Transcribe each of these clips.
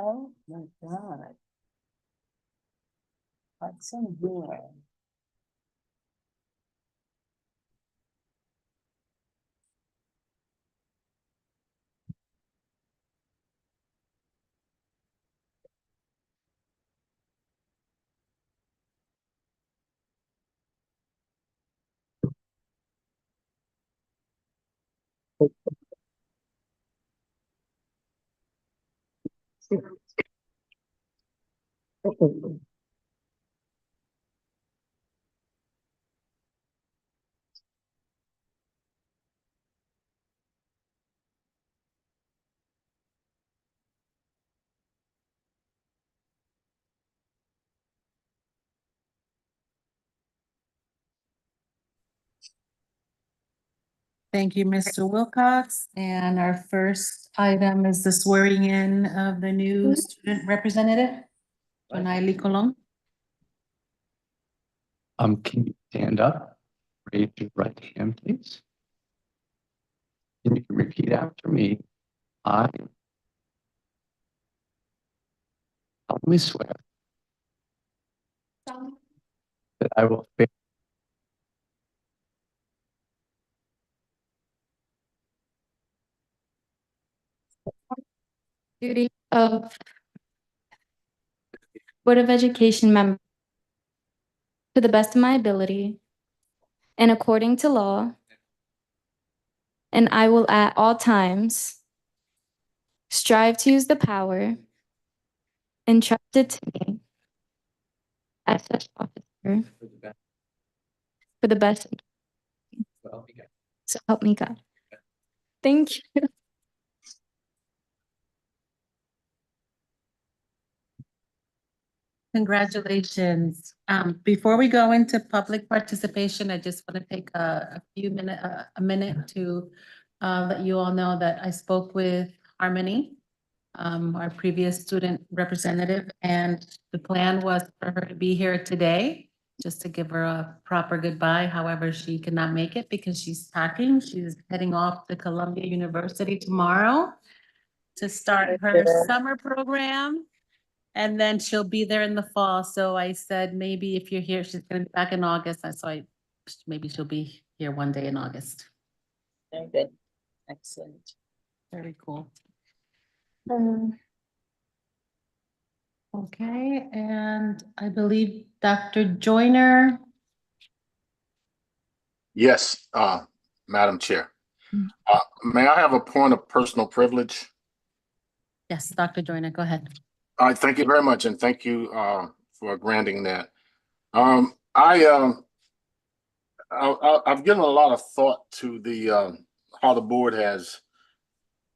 Oh my God. What's in here? Thank you, Mr. Wilcox. And our first item is the swearing in of the new student representative, Tonali Colon. Can you stand up? Raise your right hand, please. And you can repeat after me. I solemnly swear that I will faithfully Duty of Board of Education member to the best of my ability and according to law, and I will at all times strive to use the power entrusted to me as such officer for the best. So help me God. Thank you. Congratulations. Before we go into public participation, I just want to take a minute to let you all know that I spoke with Harmony, our previous student representative, and the plan was for her to be here today, just to give her a proper goodbye. However, she could not make it because she's packing. She's heading off to Columbia University tomorrow to start her summer program. And then she'll be there in the fall. So I said, maybe if you're here, she's gonna be back in August. Maybe she'll be here one day in August. Very good. Excellent. Very cool. Okay, and I believe Dr. Joyner. Yes, Madam Chair. May I have a point of personal privilege? Yes, Dr. Joyner, go ahead. All right, thank you very much, and thank you for granting that. I've given a lot of thought to the how the board has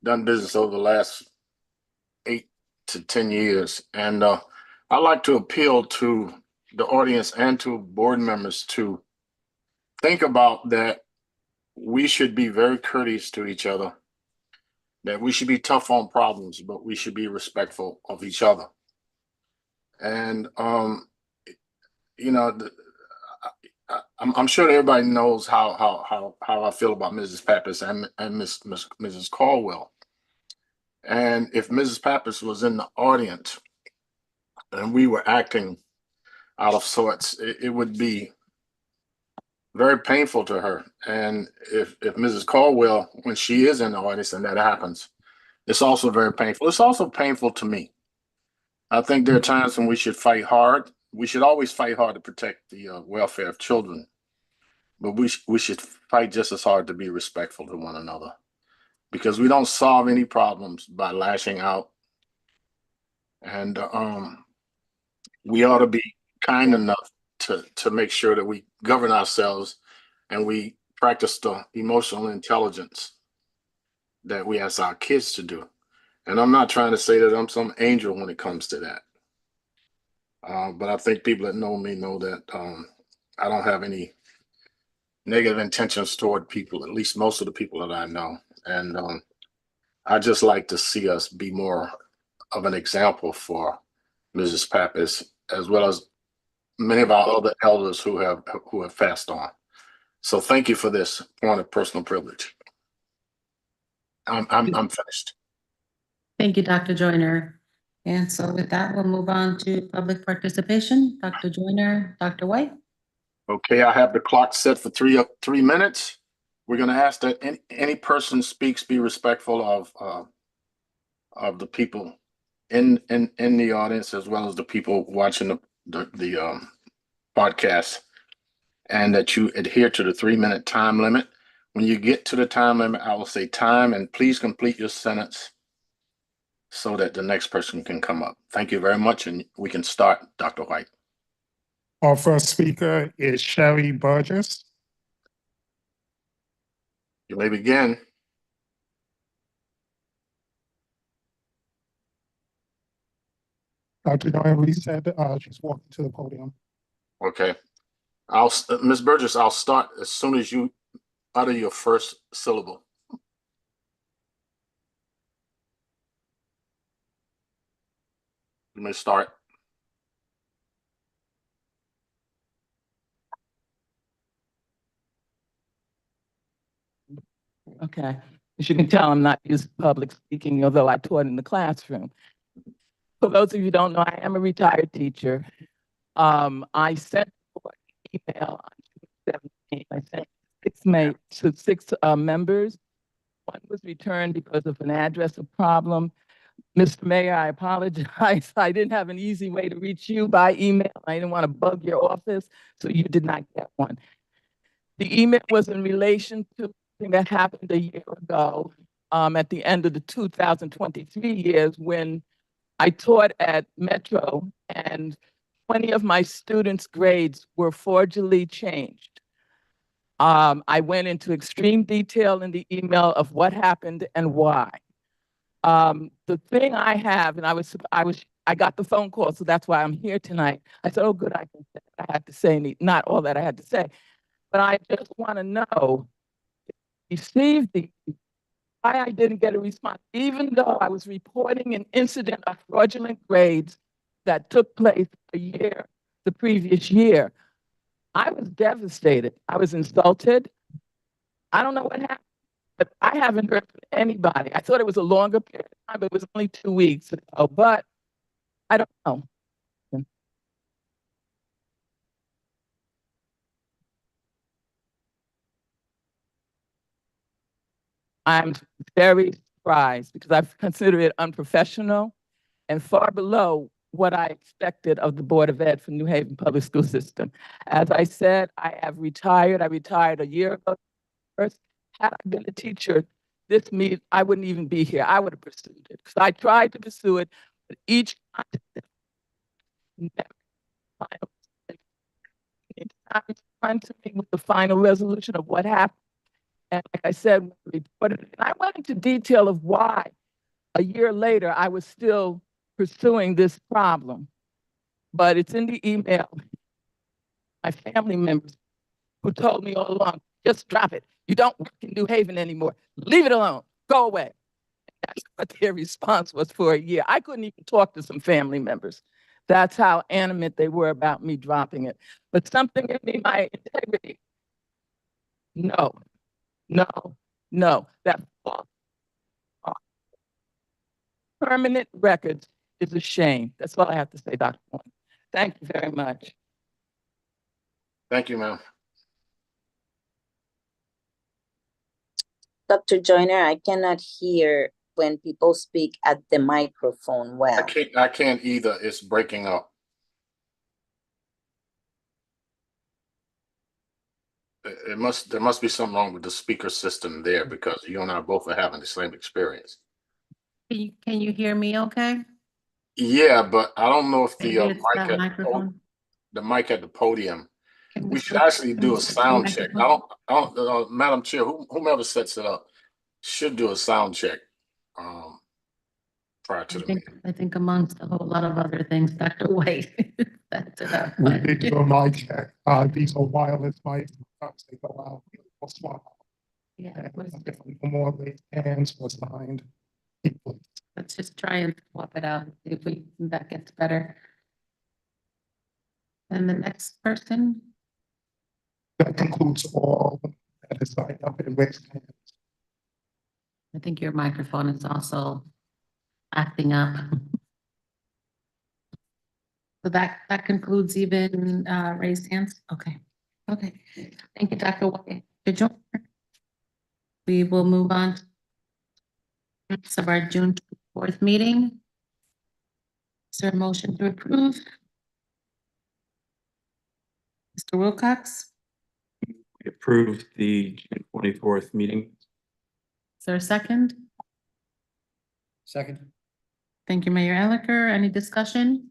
done business over the last 8 to 10 years, and I'd like to appeal to the audience and to board members to think about that we should be very courteous to each other, that we should be tough on problems, but we should be respectful of each other. And you know, I'm sure everybody knows how I feel about Mrs. Pappas and Mrs. Caldwell. And if Mrs. Pappas was in the audience and we were acting out of sorts, it would be very painful to her. And if Mrs. Caldwell, when she is in the audience and that happens, it's also very painful. It's also painful to me. I think there are times when we should fight hard. We should always fight hard to protect the welfare of children, but we should fight just as hard to be respectful to one another, because we don't solve any problems by lashing out. And we ought to be kind enough to make sure that we govern ourselves and we practice the emotional intelligence that we ask our kids to do. And I'm not trying to say that I'm some angel when it comes to that. But I think people that know me know that I don't have any negative intentions toward people, at least most of the people that I know. And I just like to see us be more of an example for Mrs. Pappas, as well as many of our other elders who have passed on. So thank you for this point of personal privilege. I'm finished. Thank you, Dr. Joyner. And so with that, we'll move on to public participation. Dr. Joyner, Dr. White. Okay, I have the clock set for 3 minutes. We're gonna ask that any person speaks be respectful of the people in the audience as well as the people watching the podcast, and that you adhere to the 3-minute time limit. When you get to the time limit, I will say time, and please complete your sentence so that the next person can come up. Thank you very much, and we can start, Dr. White. Our first speaker is Sherry Burgess. You may begin. Dr. Joy said she's walking to the podium. Okay. Ms. Burgess, I'll start as soon as you utter your first syllable. You may start. Okay. As you can tell, I'm not used to public speaking, although I taught in the classroom. For those of you who don't know, I am a retired teacher. I sent an email on June 17th. I sent six members. One was returned because of an address problem. Mr. Mayor, I apologize. I didn't have an easy way to reach you by email. I didn't want to bug your office, so you did not get one. The email was in relation to something that happened a year ago, at the end of the 2023 years, when I taught at Metro and 20 of my students' grades were forgibly changed. I went into extreme detail in the email of what happened and why. The thing I have, and I got the phone call, so that's why I'm here tonight. I said, oh, good, I can say what I had to say, not all that I had to say. But I just want to know, received why I didn't get a response, even though I was reporting an incident of fraudulent grades that took place the previous year. I was devastated. I was insulted. I don't know what happened, but I haven't heard from anybody. I thought it was a longer period of time, but it was only 2 weeks ago, but I don't know. I'm very surprised because I've considered it unprofessional and far below what I expected of the Board of Ed for New Haven Public School System. As I said, I have retired. I retired a year ago. First, had I been a teacher, I wouldn't even be here. I would have pursued it because I tried to pursue it, but each time to me with the final resolution of what happened. And like I said, and I went into detail of why a year later I was still pursuing this problem. But it's in the email. My family members who told me all along, just drop it. You don't work in New Haven anymore. Leave it alone. Go away. That's what their response was for a year. I couldn't even talk to some family members. That's how animate they were about me dropping it. But something in me, my integrity, no. That permanent records is a shame. That's all I have to say, Dr. Point. Thank you very much. Thank you, ma'am. Dr. Joyner, I cannot hear when people speak at the microphone well. I can't either. It's breaking up. There must be something wrong with the speaker system there, because you and I both are having the same experience. Can you hear me okay? Yeah, but I don't know if Maybe the it's that microphone. the mic at the podium. Can We should switch- actually can do we a switch the sound check. microphone? Madam Chair, whomever sets it up should do a sound check prior to the meeting. I think amongst a whole lot of other things, Dr. White sets it up. We did do a mic check. These are wireless mics. They go out. Or swap. Yeah, And no more raised hands or signed. let's just try and swap it out, see if that gets better. And the next person, That concludes all that is signed up and raised hands. I think your microphone is also acting up. So that concludes even raised hands? Okay, okay. Thank you, Dr. White. Good job. We will move on to minutes of our June 4th meeting. Is there a motion to approve? Mr. Wilcox, We approved the June 24th meeting. is there a second? Second. Thank you, Mayor Elicker. Any discussion?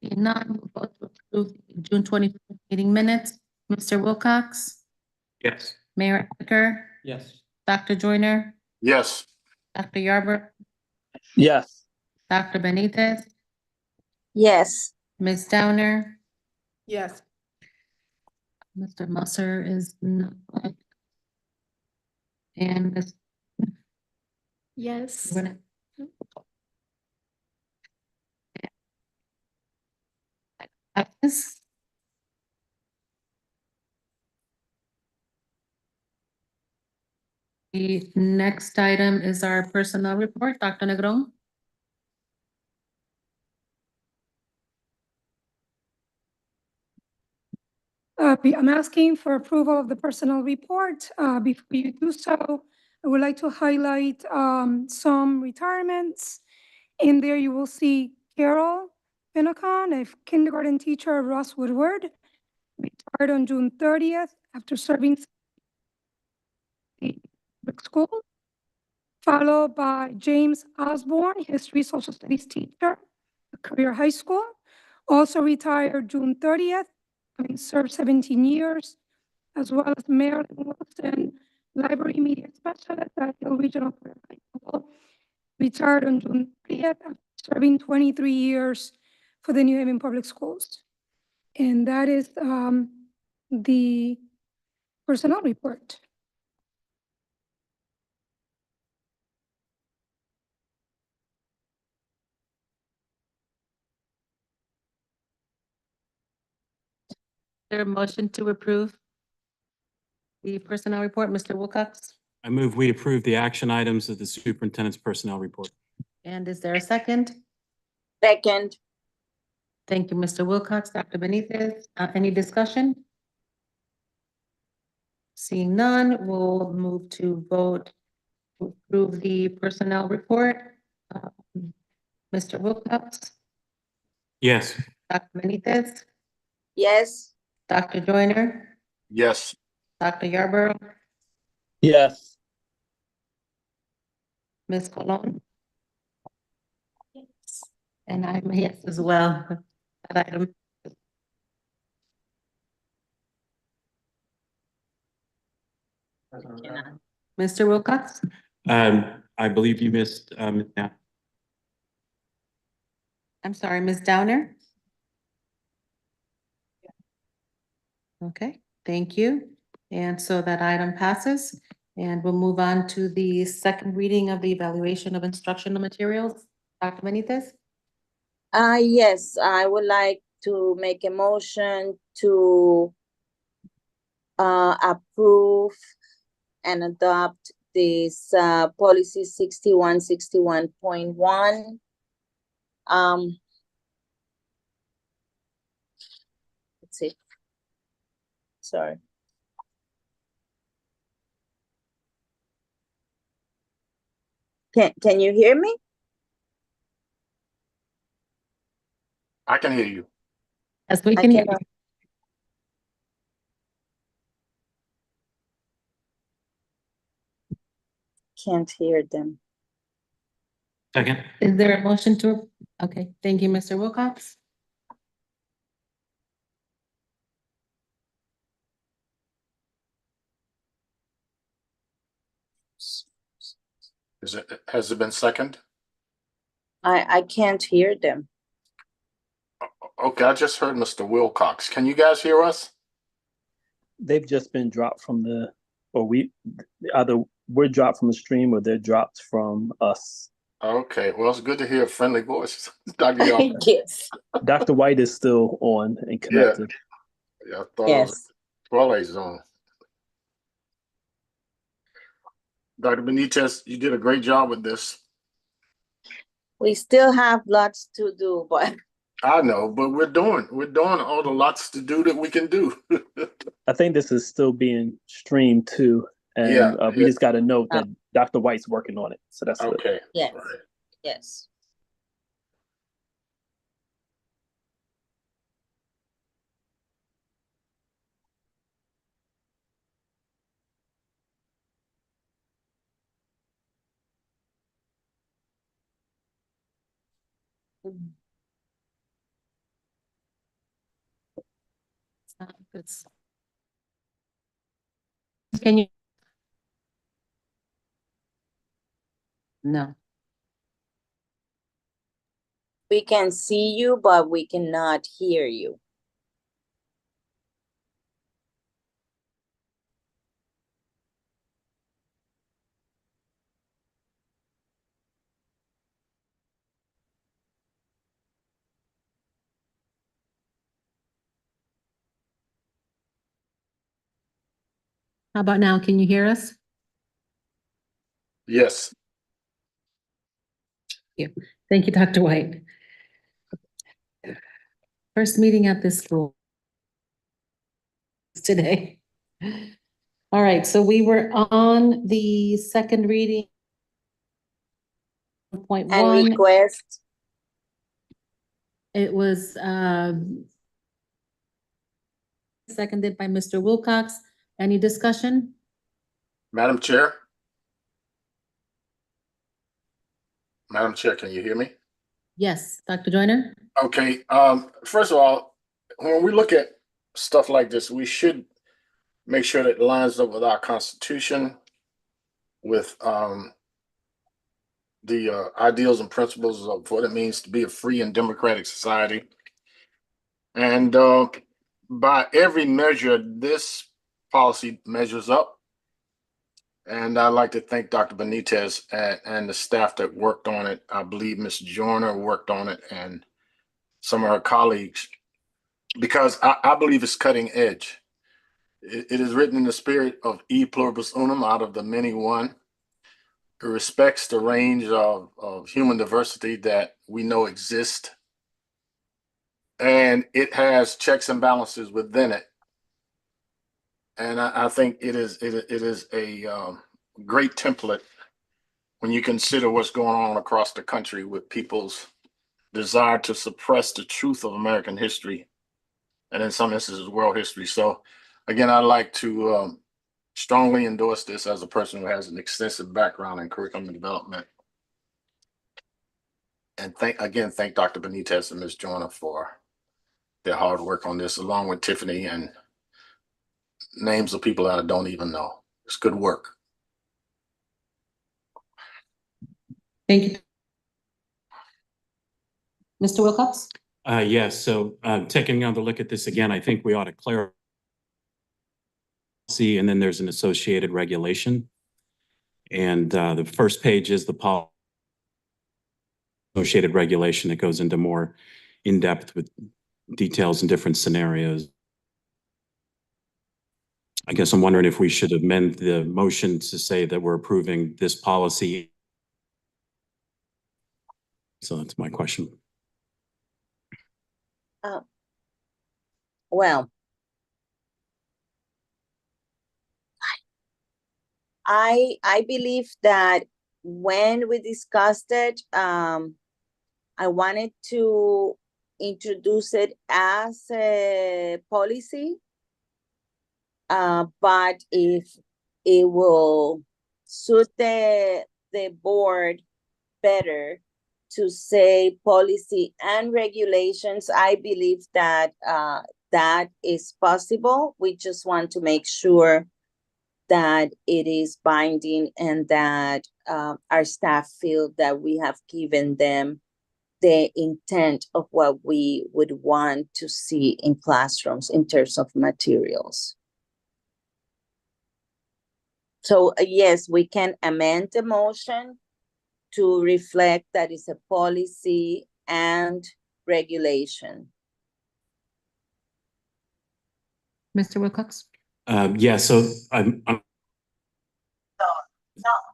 Seeing none, we'll vote to approve the June 24th meeting minutes. Mr. Wilcox, Yes. Mayor Elicker, Yes. Dr. Joyner, Yes, Dr. Yarber, Yes. Dr. Benitez, Yes, Ms. Downer, Yes. Mr. Musser is not. And Ms. Yes. Renee. Passes. The next item is our personnel report. Dr. Negron. I'm asking for approval of the personnel report. Before you do so, I would like to highlight some retirements. In there, you will see Carol Pinacon, a kindergarten teacher at Ross Woodward, retired on June 30th after serving the public school, followed by James Osborne, history social studies teacher at Career High School, also retired June 30th, having served 17 years, as well as Marilyn Wilson, library media specialist at Hill Regional Career High School, retired on June 30th, after serving 23 years for the New Haven Public Schools. And that is the personnel report. There a motion to approve the personnel report, Mr. Wilcox? I move we approve the action items of the superintendent's personnel report. And is there a second? second, Thank you, Mr. Wilcox. Dr. Benitez, any discussion? Seeing none, we'll move to vote to approve the personnel report. Mr. Wilcox, Yes. Dr. Benitez, yes, Dr. Joyner, yes, Dr. Yarborough, Yes. Ms. Colon. Yes. And I'm a yes as well. That item. Mr. Wilcox, I believe you missed, yeah. I'm sorry, Ms. Downer? Okay, thank you. And so that item passes, and we'll move on to the second reading of the evaluation of instructional materials. Dr. Benitez? yes, I would like to make a motion to approve and adopt this policy 6161.1. Let's see. Sorry. Can you hear me? I can hear you. As we I can hear cannot. Can't hear them. Second. you. Is there a motion to, okay, thank you, Mr. Wilcox. Has it been second? I can't hear them. Okay, I just heard Mr. Wilcox. Can you guys hear us? They've just been dropped from the, or either we're dropped from the stream or they're dropped from us. Okay, well, it's good to hear a friendly voice. Dr. Young. Yes, Dr. White is still on and connected. Yeah, I thought it was yes. Twilight Zone. Dr. Benitez, you did a great job with this. We still have lots to do, but I know, but we're doing all the lots to do that we can do. I think this is still being streamed too, Yeah, and we yeah. just got to know that Dr. White's working on it. So that's good. Okay. yes, Right. yes. It's- Can you? No. We can see you, but we cannot hear you. How about now? Can you hear us? Yes. Thank you, Dr. White. First meeting at this school today. All right, so we were on the second reading. Point And one, request, it was seconded by Mr. Wilcox. Any discussion? Madam Chair? Madam Chair, can you hear me? Yes, Dr. Joyner? Okay, first of all, when we look at stuff like this, we should make sure that it lines up with our Constitution, with the ideals and principles of what it means to be a free and democratic society. And by every measure, this policy measures up. And I'd like to thank Dr. Benitez and the staff that worked on it. I believe Ms. Joyner worked on it and some of her colleagues, because I believe it's cutting edge. It is written in the spirit of E pluribus unum, out of the many one. It respects the range of human diversity that we know exist. And it has checks and balances within it. And I think it is a great template when you consider what's going on across the country with people's desire to suppress the truth of American history, and in some instances, world history. So again, I'd like to strongly endorse this as a person who has an extensive background in curriculum development. And thank Dr. Benitez and Ms. Joyner for their hard work on this, along with Tiffany and names of people that I don't even know. It's good work. Thank you. Mr. Wilcox? Yes, so taking another look at this again, I think we ought to clarify. And then there's an associated regulation. And the first page is the policy associated regulation that goes into more in-depth with details in different scenarios. I guess I'm wondering if we should amend the motion to say that we're approving this policy. So that's my question. well, I believe that when we discussed it, I wanted to introduce it as a policy. But if it will suit the board better to say policy and regulations, I believe that that is possible. We just want to make sure that it is binding and that our staff feel that we have given them the intent of what we would want to see in classrooms in terms of materials. So yes, we can amend the motion to reflect that it's a policy and regulation. Mr. Wilcox? Yeah, so I'm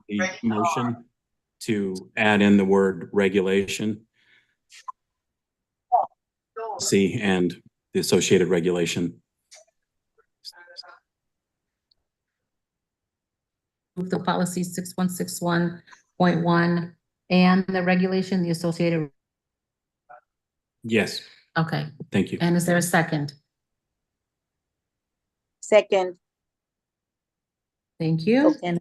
the motion to add in the word regulation. See, and the associated regulation. Move the policy 6161.1 and the regulation, the associated, Yes, okay. thank you. And is there a second? Second, Thank you. okay.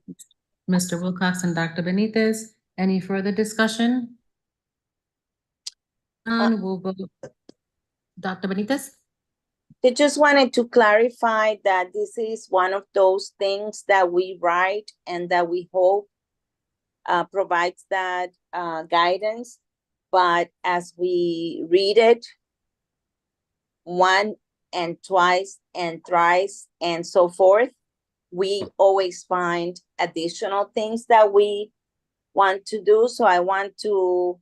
Mr. Wilcox and Dr. Benitez, any further discussion? We'll go. Dr. Benitez? I just wanted to clarify that this is one of those things that we write and that we hope provides that guidance. But as we read it one and twice and thrice and so forth, we always find additional things that we want to do. So I want to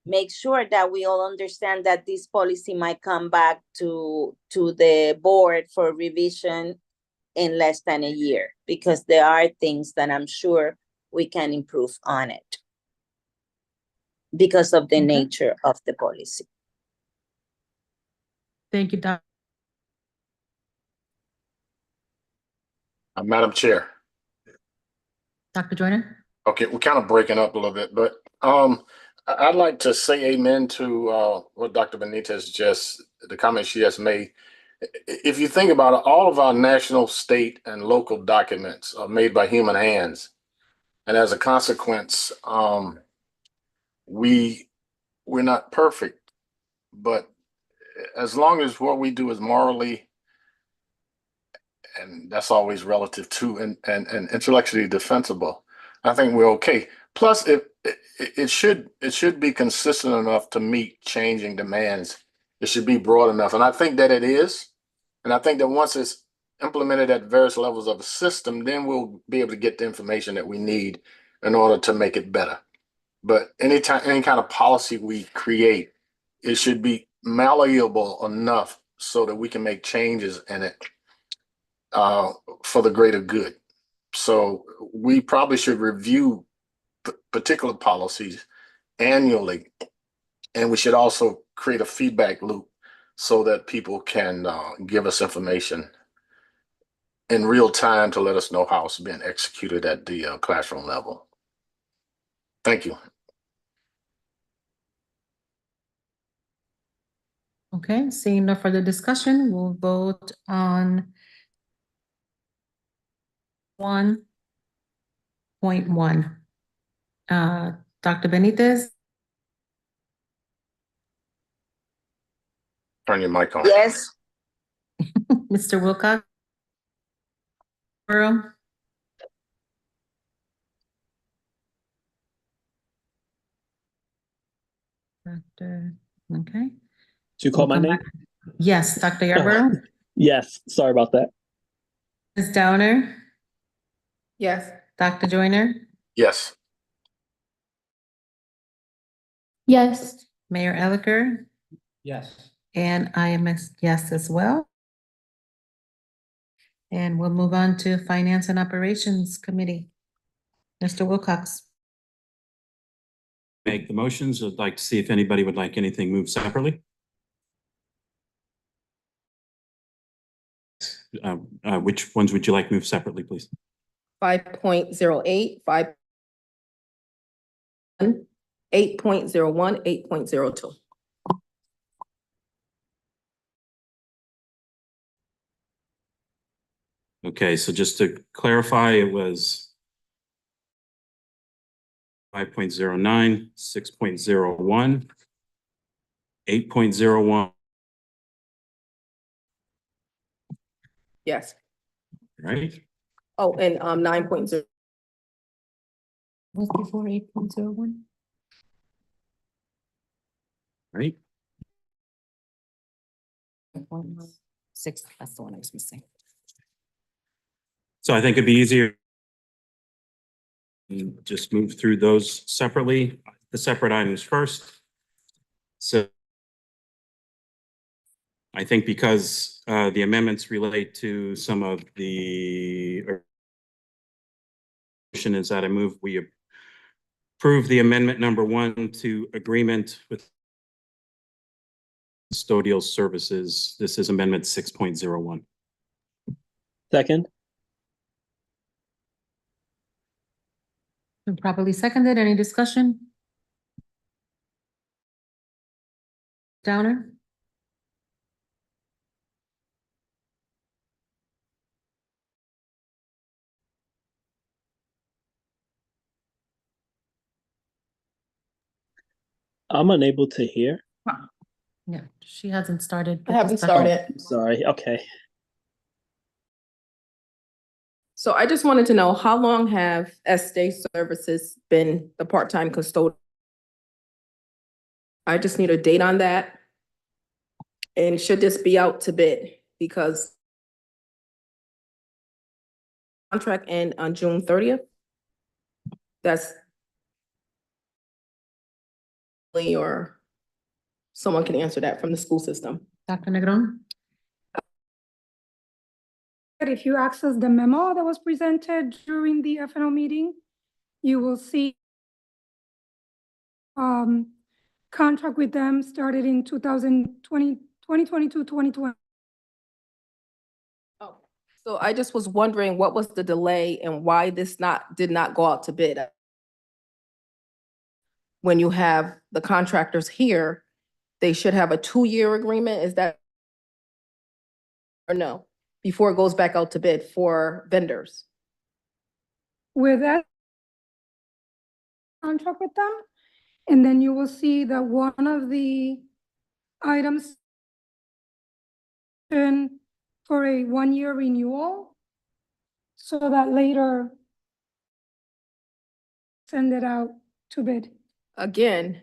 make sure that we all understand that this policy might come back to the board for revision in less than a year, because there are things that I'm sure we can improve on it because of the Okay. nature of the policy. Thank you, Dr. Madam Chair. Joyner? Okay, we're kind of breaking up a little bit, but I'd like to say amen to what Dr. Benitez the comments she just made. If you think about it, all of our national, state, and local documents are made by human hands. And as a consequence, we're not perfect, but as long as what we do is morally, and that's always relative to, and intellectually defensible, I think we're okay. Plus, it should be consistent enough to meet changing demands. It should be broad enough, and I think that it is. And I think that once it's implemented at various levels of the system, then we'll be able to get the information that we need in order to make it better. But any kind of policy we create, it should be malleable enough so that we can make changes in it for the greater good. So we probably should review particular policies annually, and we should also create a feedback loop so that people can give us information in real time to let us know how it's being executed at the classroom level. Thank you. Okay, seeing no further discussion, we'll vote on 1.1. Dr. Benitez? Turn your mic on. Yes, Mr. Wilcox? Borough? Dr. Okay. Did you call my name? Yes, Dr. Yarborough? Yes, sorry about that. Ms. Downer? Yes. Dr. Joyner? Yes. Yes. Mayor Elicker? Yes. And I am a yes as well. And we'll move on to Finance and Operations Committee. Mr. Wilcox? Make the motions. I'd like to see if anybody would like anything moved separately. Which ones would you like moved separately, please? 5.08, 8.01, 8.02. Okay, so just to clarify, it was 5.09, 6.01, 8.01, Yes. right? Oh, and 9.0. Was before 8.01? Right? 6, that's the one I was missing. So I think it'd be easier. Just move through those separately, the separate items first. So I think because the amendments relate to some of the motion is that I move we approve the amendment number 1 to agreement with custodial services. This is amendment 6.01. Second, Been properly seconded. Any discussion? Downer? I'm unable to hear. Yeah, she hasn't started. I the haven't discussion. started. Sorry, okay. So I just wanted to know, how long have SJ Services been the part-time custodian? I just need a date on that. And should this be out to bid? Because contract end on June 30th? That's or someone can answer that from the school system. Dr. Negron? But if you access the memo that was presented during the FNO meeting, you will see contract with them started in 2022, 2020. Oh, so I just was wondering what was the delay and why this did not go out to bid? When you have the contractors here, they should have a 2-year agreement, is that? Or no, before it goes back out to bid for vendors? With that contract with them, and then you will see that one of the items for a 1-year renewal, so that later send it out to bid. Again,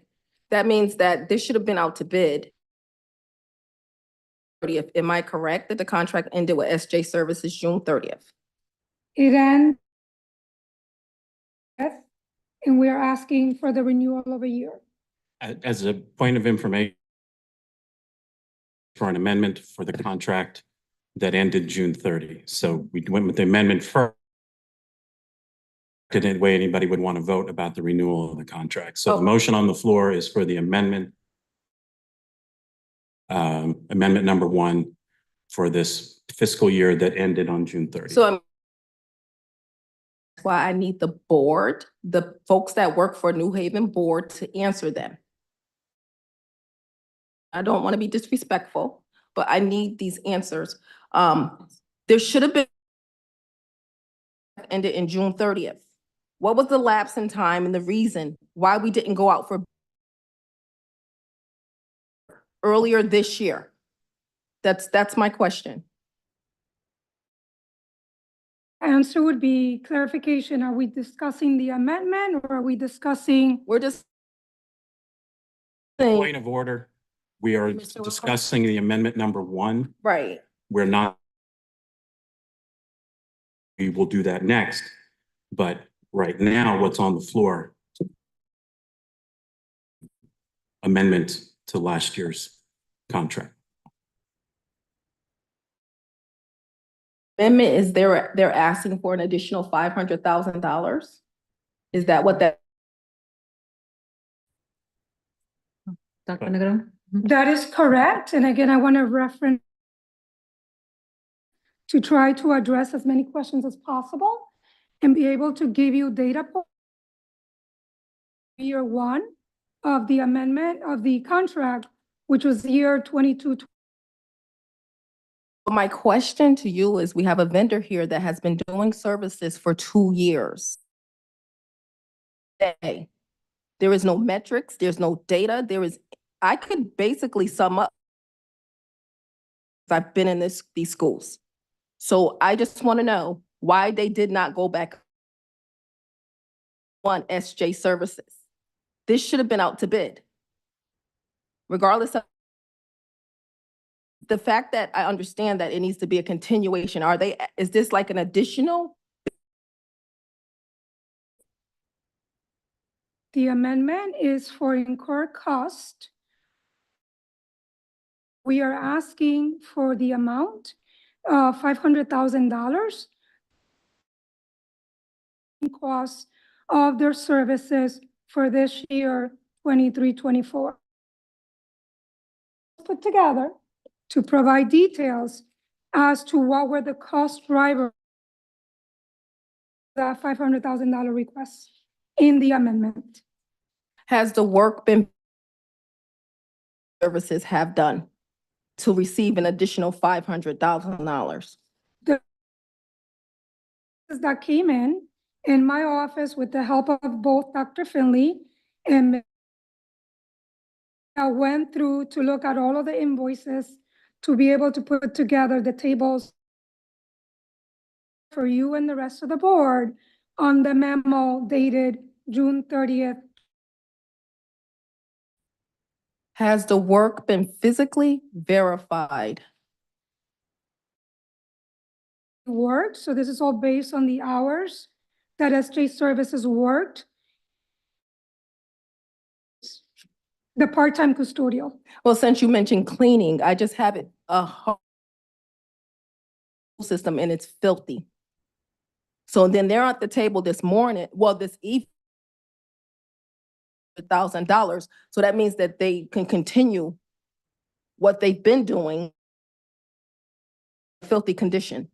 that means that this should have been out to bid. Am I correct that the contract ended with SJ Services June 30th? It ends, and we are asking for the renewal of a year. As a point of information, for an amendment for the contract that ended June 30. So we went with the amendment first. Didn't way anybody would want to vote about the renewal of the contract. So the motion on the floor is for the amendment. Amendment number 1 for this fiscal year that ended on June 30. So that's why I need the board, the folks that work for New Haven Board, to answer them. I don't want to be disrespectful, but I need these answers. There should have been ended in June 30th. What was the lapse in time and the reason why we didn't go out for earlier this year? That's my question. Answer would be clarification. Are we discussing the amendment or are we discussing? We're just Point of order. We are Mr. Wilcox? discussing the amendment number 1. right. We're not. We will do that next. But right now, what's on the floor? Amendment to last year's contract. Amendment is they're asking for an additional $500,000? Is that what that? Dr. Negron? That is correct. And again, I want to reference to try to address as many questions as possible and be able to give you data points. Year 1 of the amendment of the contract, which was year 22. My question to you is, we have a vendor here that has been doing services for 2 years. Hey, there is no metrics, there's no data, I could basically sum up. I've been in these schools. So I just want to know why they did not go back on SJ Services. This should have been out to bid. Regardless of the fact that I understand that it needs to be a continuation, is this like an additional? The amendment is for incurred cost. We are asking for the amount of $500,000 cost of their services for this year, 23-24. Put together to provide details as to what were the cost drivers that $500,000 request in the amendment. Has the work been services have done to receive an additional $500,000? That came in my office with the help of both Dr. Finley and I went through to look at all of the invoices to be able to put together the tables for you and the rest of the board on the memo dated June 30th. Has the work been physically verified? Work, so this is all based on the hours that SJ Services worked. The part-time custodial. Well, since you mentioned cleaning, I just have it, a whole system and it's filthy. So then they're at the table this morning, well, this evening, $1,000. So that means that they can continue what they've been doing, filthy condition,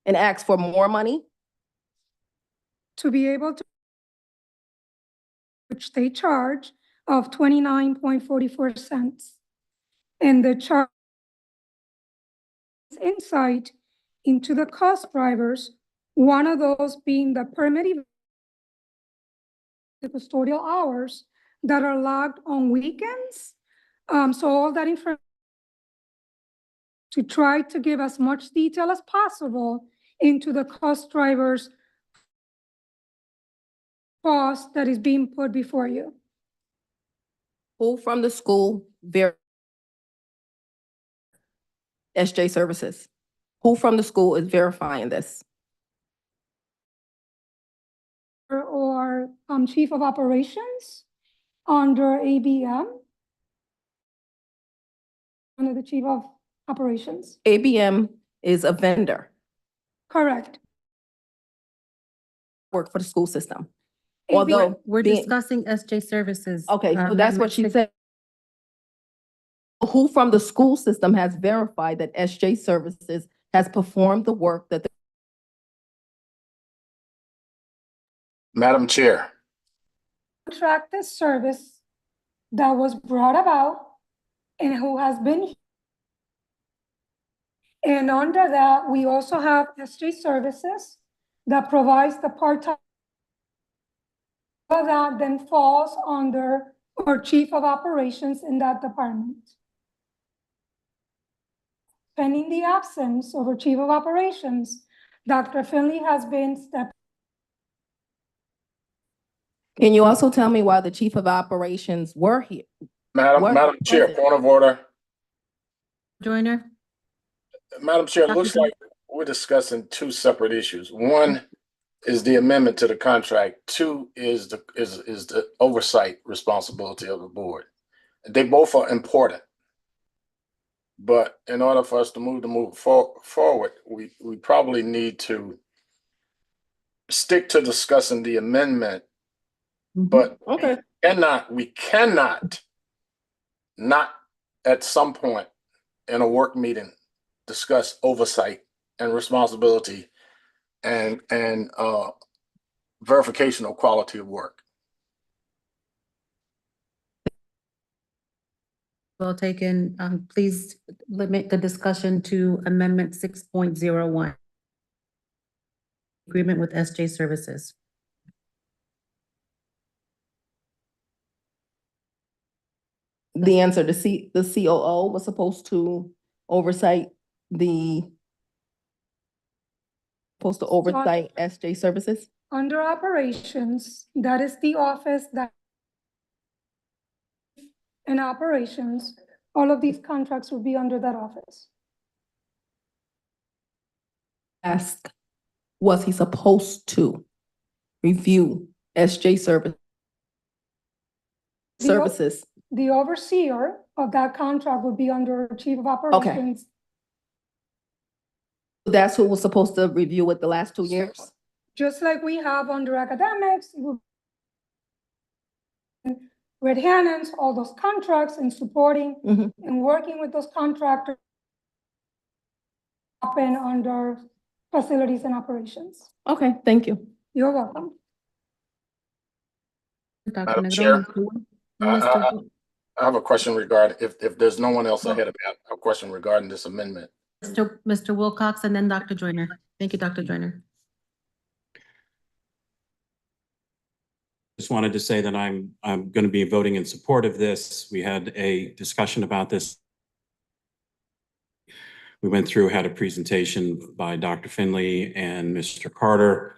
and ask for more money? To be able to, which they charge of 29.44 cents. And the charge insight into the cost drivers, one of those being the permitting, the custodial hours that are logged on weekends. So all that information to try to give as much detail as possible into the cost drivers cost that is being put before you. Who from the school SJ Services? Who from the school is verifying this? Or chief of operations under ABM, under the chief of operations. ABM is a vendor, Correct. work for the school system. ABM Although, We're being- discussing SJ Services. okay, so that's what she Amendment said. Who from the school system has verified that SJ Services has performed the work that Madam Chair, Contracted service that was brought about and who has been. And under that, we also have SJ Services that provides the part-time. That then falls under our chief of operations in that department. Pending the absence of our chief of operations, Dr. Finley has been stepped. Can you also tell me why the chief of operations were here? Madam Chair, was it? point of order. Joyner? Madam Chair, it Dr. looks Finley? like we're discussing two separate issues. One is the amendment to the contract. Two is the oversight responsibility of the board. They both are important. But in order for us to move forward, we probably need to stick to discussing the amendment. But Okay. we cannot not at some point in a work meeting discuss oversight and responsibility and verification of quality of work. Well taken. Please limit the discussion to Amendment 6.01. Agreement with SJ Services. The answer, the COO was supposed to oversight SJ Services? Under operations, that is the office that. In operations, all of these contracts will be under that office. Ask, was he supposed to review SJ Services? The overseer of that contract would be under chief of operations. That's who was supposed to review it the last 2 years? Just like we have under academics, it would Red Hannons, all those contracts and supporting Mhm. and working with those contractors happen under facilities and operations. Okay, thank you. You're welcome. Dr. Madam Chair, Negron. I have a question regarding, if there's no one else ahead of me, I have a question regarding this amendment. Mr. Wilcox and then Dr. Joyner. Thank you, Dr. Joyner. Just wanted to say that I'm going to be voting in support of this. We had a discussion about this. We went through, had a presentation by Dr. Finley and Mr. Carter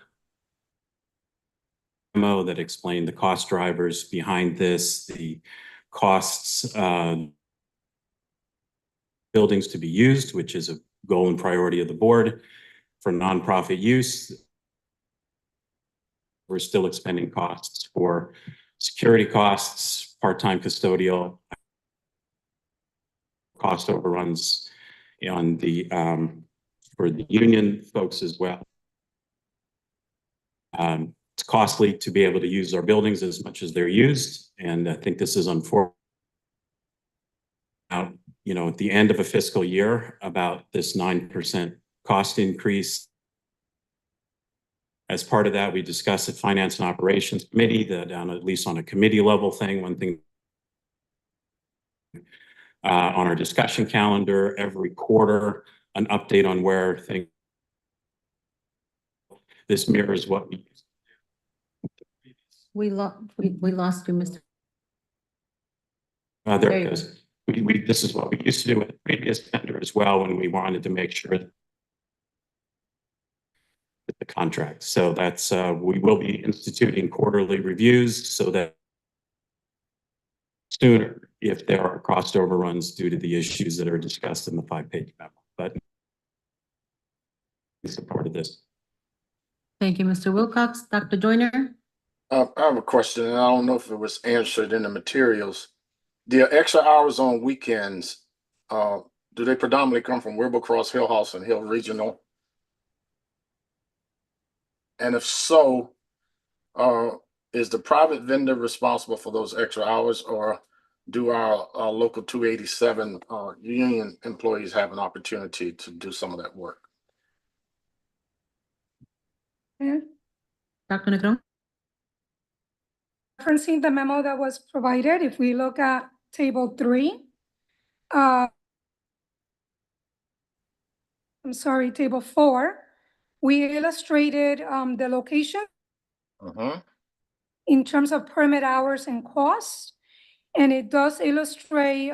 memo that explained the cost drivers behind this, the costs, buildings to be used, which is a goal and priority of the board for nonprofit use. We're still expending costs for security costs, part-time custodial, cost overruns on the for the union folks as well. It's costly to be able to use our buildings as much as they're used, and I think this is unfortunate. You know, at the end of a fiscal year, about this 9% cost increase. As part of that, we discussed at Finance and Operations Committee that at least on a committee level thing, one thing on our discussion calendar every quarter, an update on where things. This mirrors what we used to do. We lost you, Mr. There There it you goes. This is what we used to do with the previous vendor as well when we wanted to make sure that the contract. So that's, we will be instituting quarterly reviews so that sooner if there are cost overruns due to the issues that are discussed in the 5-page memo, but in support of this. Thank you, Mr. Wilcox. Dr. Joyner? I have a question, and I don't know if it was answered in the materials. The extra hours on weekends, do they predominantly come from Wilbur Cross, Hill House, and Hill Regional? And if so, is the private vendor responsible for those extra hours, or do our local 287 union employees have an opportunity to do some of that work? Yeah. Dr. Negron? Referencing the memo that was provided, if we look at table 3, I'm sorry, table 4, we illustrated the location in terms of permit hours and costs. And it does illustrate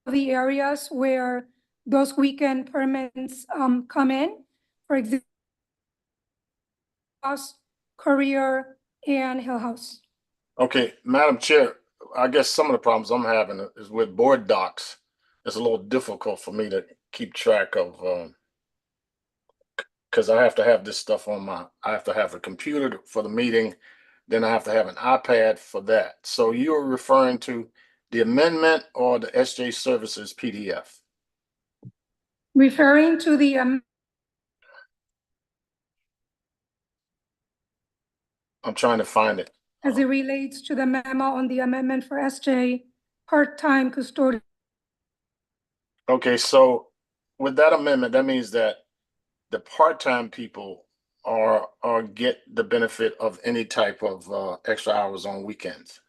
the areas where those weekend permits come in. For example, Courier and Hill House. Okay, Madam Chair, I guess some of the problems I'm having is with board docs. It's a little difficult for me to keep track of, because I have to have this stuff on I have to have a computer for the meeting, then I have to have an iPad for that. So you're referring to the amendment or the SJ Services PDF? Referring to the I'm trying to find it. as it relates to the memo on the amendment for SJ part-time custodian. Okay, so with that amendment, that means that the part-time people are get the benefit of any type of extra hours on weekends.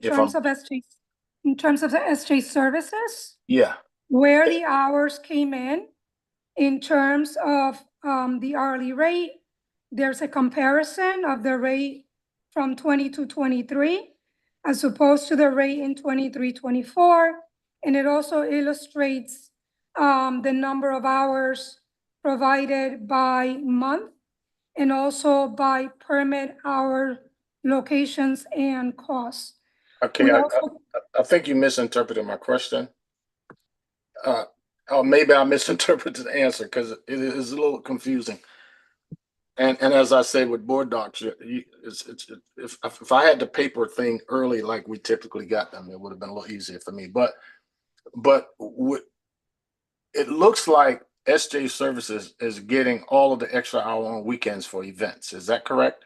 In terms of SJ, in terms of the SJ services, Yeah. where the hours came in terms of the hourly rate, there's a comparison of the rate from 22-23 as opposed to the rate in 23-24. And it also illustrates the number of hours provided by month and also by permit hour locations and costs. Okay, I think you misinterpreted my question. Or maybe I misinterpreted the answer because it is a little confusing. And as I say with board docs, if I had the paper thing early like we typically got them, it would have been a little easier for me. But it looks like SJ Services is getting all of the extra hour on weekends for events. Is that correct?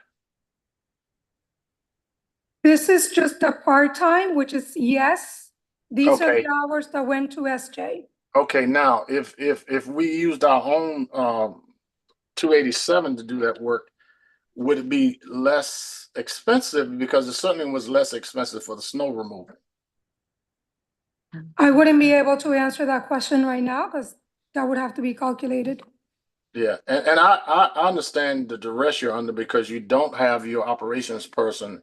This is just a part-time, which is yes. These are Okay. the hours that went to SJ. Okay, now, if we used our own, 287 to do that work, would it be less expensive? Because it certainly was less expensive for the snow removal. I wouldn't be able to answer that question right now because that would have to be calculated. Yeah, and I understand the duress you're under because you don't have your operations person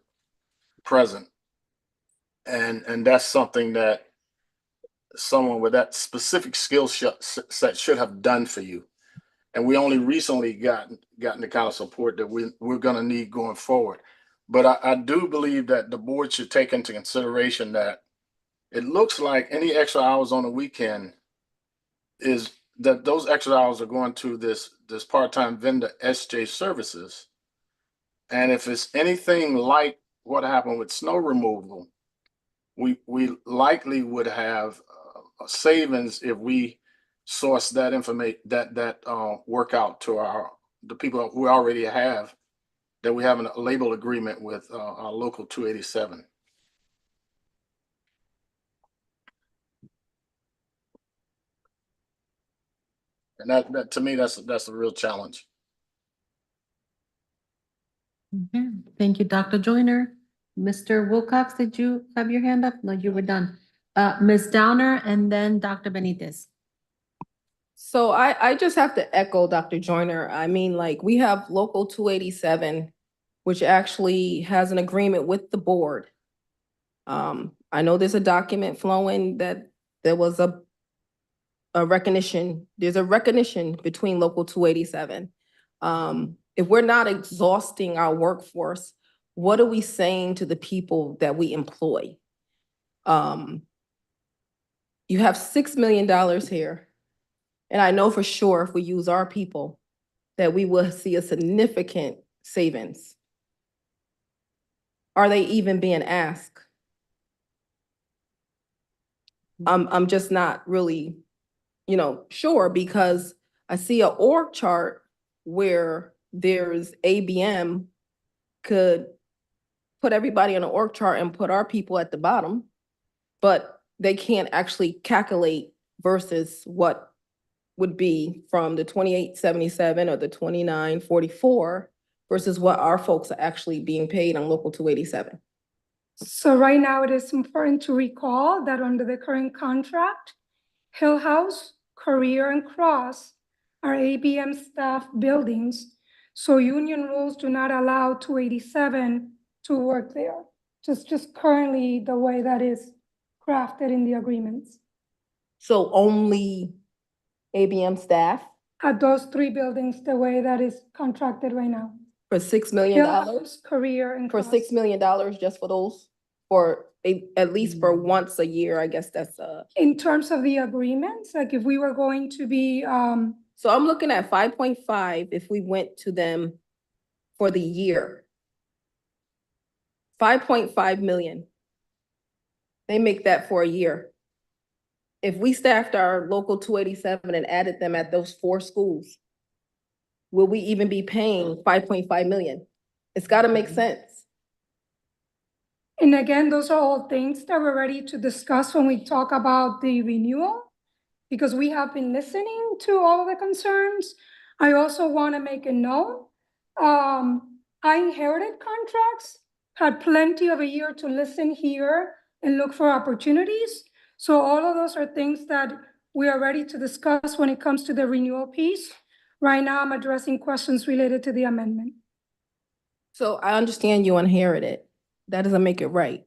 present. And that's something that someone with that specific skill set should have done for you. And we only recently gotten the kind of support that we're gonna need going forward. But I do believe that the board should take into consideration that it looks like any extra hours on the weekend is that those extra hours are going to this part-time vendor SJ Services. And if it's anything like what happened with snow removal, we likely would have savings if we source that information, that work out to the people we already have, that we have a label agreement with our local 287. And that to me, that's a real challenge. Okay, thank you, Dr. Joyner. Mr. Wilcox, did you have your hand up? No, you were done. Ms. Downer and then Dr. Benitez. So I just have to echo Dr. Joyner. I mean, like, we have local 287, which actually has an agreement with the board. I know there's a document flowing that there was a recognition, there's a recognition between local 287. If we're not exhausting our workforce, what are we saying to the people that we employ? You have $6 million here. And I know for sure if we use our people, that we will see a significant savings. Are they even being asked? I'm just not really, sure, because I see an org chart where there's ABM could put everybody on an org chart and put our people at the bottom, but they can't actually calculate versus what would be from the 2877 or the 2944 versus what our folks are actually being paid on local 287. So right now, it is important to recall that under the current contract, Hill House, Career, and Cross are ABM staff buildings. So union rules do not allow 287 to work there. Just currently the way that is crafted in the agreements. So only ABM staff At those three buildings, the way that is contracted right now. for $6 million? Hill House, Career, and For Cross. $6 million just for those? For at least for once a year, I guess that's In terms of the agreements, like if we were going to be, so I'm looking at 5.5 if we went to them for the year. 5.5 million. They make that for a year. If we staffed our local 287 and added them at those 4 schools, will we even be paying 5.5 million? It's got to make sense. and again, those are all things that we're ready to discuss when we talk about the renewal, because we have been listening to all of the concerns. I also want to make a note. I inherited contracts, had plenty of a year to listen here and look for opportunities. So all of those are things that we are ready to discuss when it comes to the renewal piece. Right now, I'm addressing questions related to the amendment. So I understand you inherited. That doesn't make it right.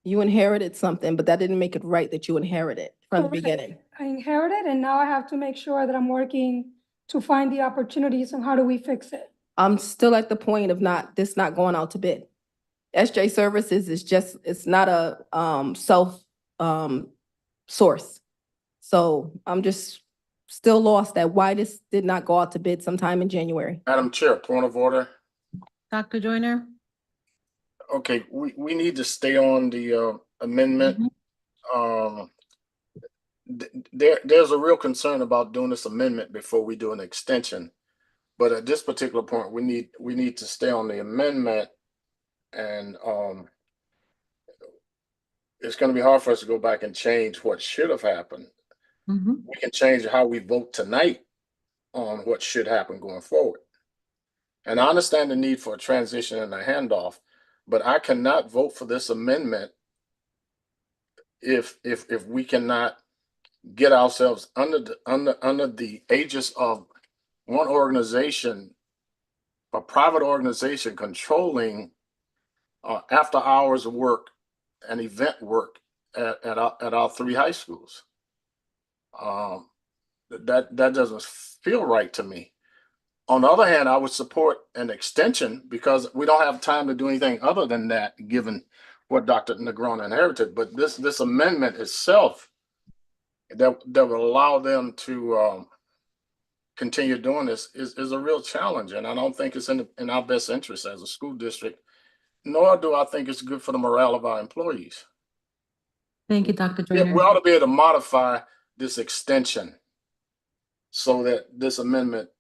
You inherited something, but that didn't make it right that you inherited from the Correct. beginning. I inherited, and now I have to make sure that I'm working to find the opportunities and how do we fix it. I'm still at the point of this not going out to bid. SJ Services is just, it's not a self source. So I'm just still lost at why this did not go out to bid sometime in January. Madam Chair, point of order. Dr. Joyner? Okay, we need to stay on the amendment. there's a real concern about doing this amendment before we do an extension. But at this particular point, we need to stay on the amendment, and it's going to be hard for us to go back and change what should have happened. Mhm. We can change how we vote tonight on what should happen going forward. And I understand the need for a transition and a handoff, but I cannot vote for this amendment if we cannot get ourselves under the aegis of one organization, a private organization controlling after hours of work and event work at our 3 high schools. That doesn't feel right to me. On the other hand, I would support an extension because we don't have time to do anything other than that, given what Dr. Negron inherited. But this amendment itself that will allow them to continue doing this is a real challenge, and I don't think it's in our best interest as a school district, nor do I think it's good for the morale of our employees. Thank you, Dr. Yeah, Joyner. we ought to be able to modify this extension so that this amendment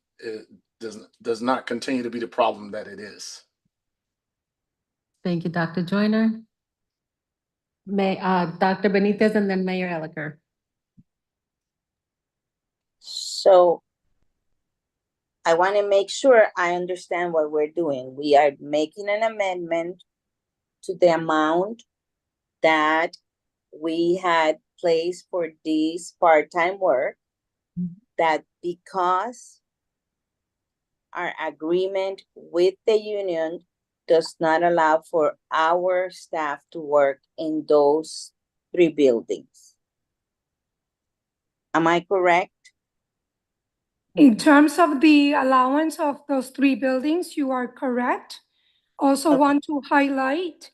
does not continue to be the problem that it is. Thank you, Dr. Joyner. Dr. Benitez and then Mayor Elicker. So I want to make sure I understand what we're doing. We are making an amendment to the amount that we had placed for this part-time work, that because our agreement with the union does not allow for our staff to work in those 3 buildings. Am I correct? In terms of the allowance of those 3 buildings, you are correct. Also Okay. want to highlight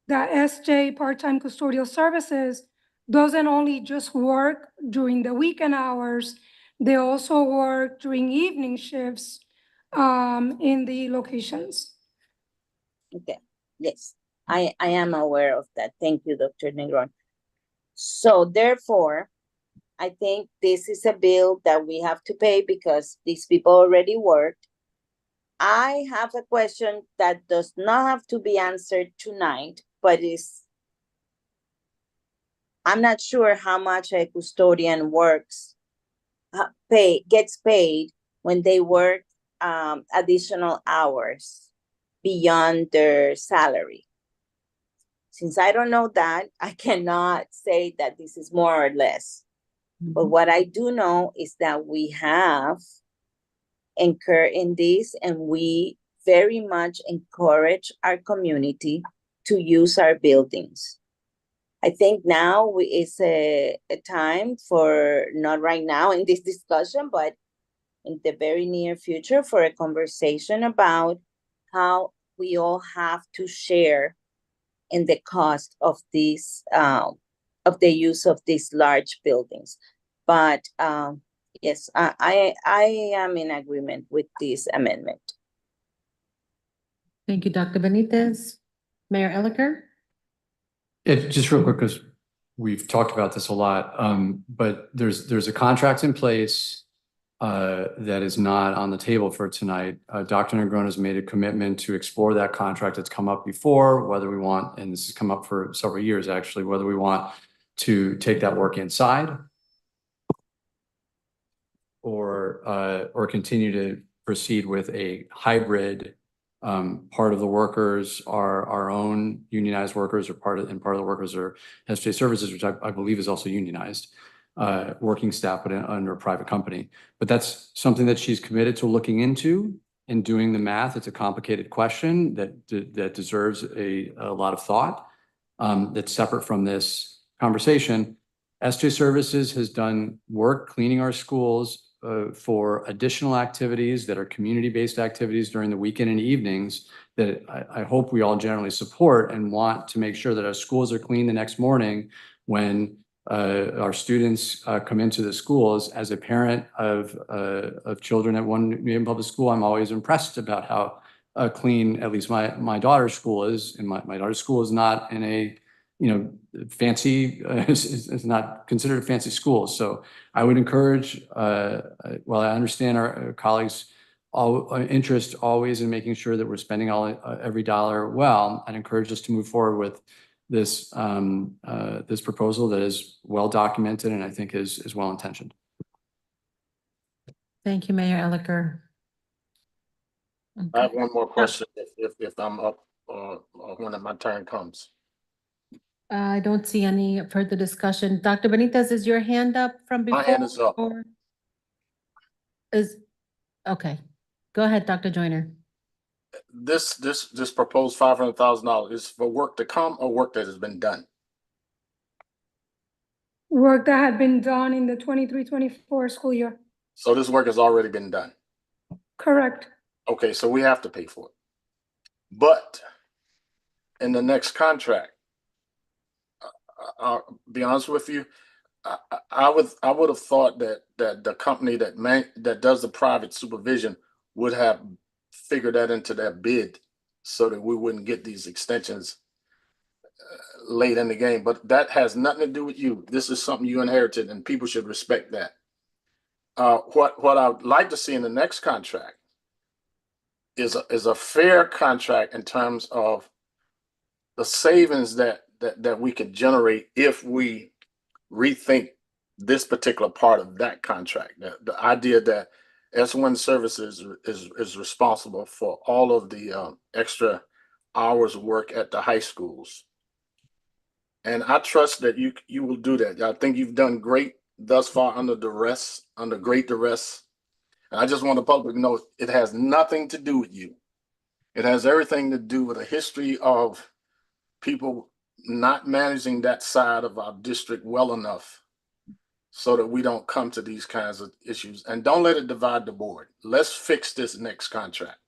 that SJ Part-Time Custodial Services doesn't only just work during the weekend hours, they also work during evening shifts in the locations. Okay, yes, I am aware of that. Thank you, Dr. Negron. So therefore, I think this is a bill that we have to pay because these people already worked. I have a question that does not have to be answered tonight, but I'm not sure how much a custodian gets paid when they work additional hours beyond their salary. Since I don't know that, I cannot say that this is more or less. But what I do know is that we have incurred in this, and we very much encourage our community to use our buildings. I think now is a time for, not right now in this discussion, but in the very near future, for a conversation about how we all have to share in the cost of these, of the use of these large buildings. But yes, I am in agreement with this amendment. Thank you, Dr. Benitez. Mayor Elicker? Just real quick, because we've talked about this a lot, but there's a contract in place that is not on the table for tonight. Dr. Negron has made a commitment to explore that contract. It's come up before, whether we want, and this has come up for several years actually, whether we want to take that work inside or continue to proceed with a hybrid. Part of the workers are our own unionized workers, or part of the workers are SJ Services, which I believe is also unionized, working staff, but under a private company. But that's something that she's committed to looking into and doing the math. It's a complicated question that deserves a lot of thought, that's separate from this conversation. SJ Services has done work cleaning our schools for additional activities that are community-based activities during the weekend and evenings that I hope we all generally support and want to make sure that our schools are clean the next morning when our students come into the schools. As a parent of children at one New Haven public school, I'm always impressed about how clean at least my daughter's school is. And my daughter's school is not in a fancy, is not considered a fancy school. So I would encourage, while I understand our colleagues' interest always in making sure that we're spending every dollar well, I'd encourage us to move forward with this this proposal that is well documented and I think is well intentioned. Thank you, Mayor Elicker. I have one more question if I'm up when my turn comes. I don't see any further discussion. Dr. Benitez, is your hand up from before? My hand is up. or okay. Go ahead, Dr. Joyner. This proposed $500,000 is for work to come or work that has been done? Work that had been done in the 23-24 school year. So this work has already been done. Correct. Okay, so we have to pay for it. But in the next contract, I'll be honest with you, I would have thought that the company that does the private supervision would have figured that into their bid so that we wouldn't get these extensions late in the game. But that has nothing to do with you. This is something you inherited, and people should respect that. What I would like to see in the next contract is a fair contract in terms of the savings that we could generate if we rethink this particular part of that contract. The idea that S1 Services is responsible for all of the extra hours of work at the high schools. And I trust that you will do that. I think you've done great thus far under great duress. And I just want the public to know it has nothing to do with you. It has everything to do with a history of people not managing that side of our district well enough so that we don't come to these kinds of issues. And don't let it divide the board. Let's fix this next contract.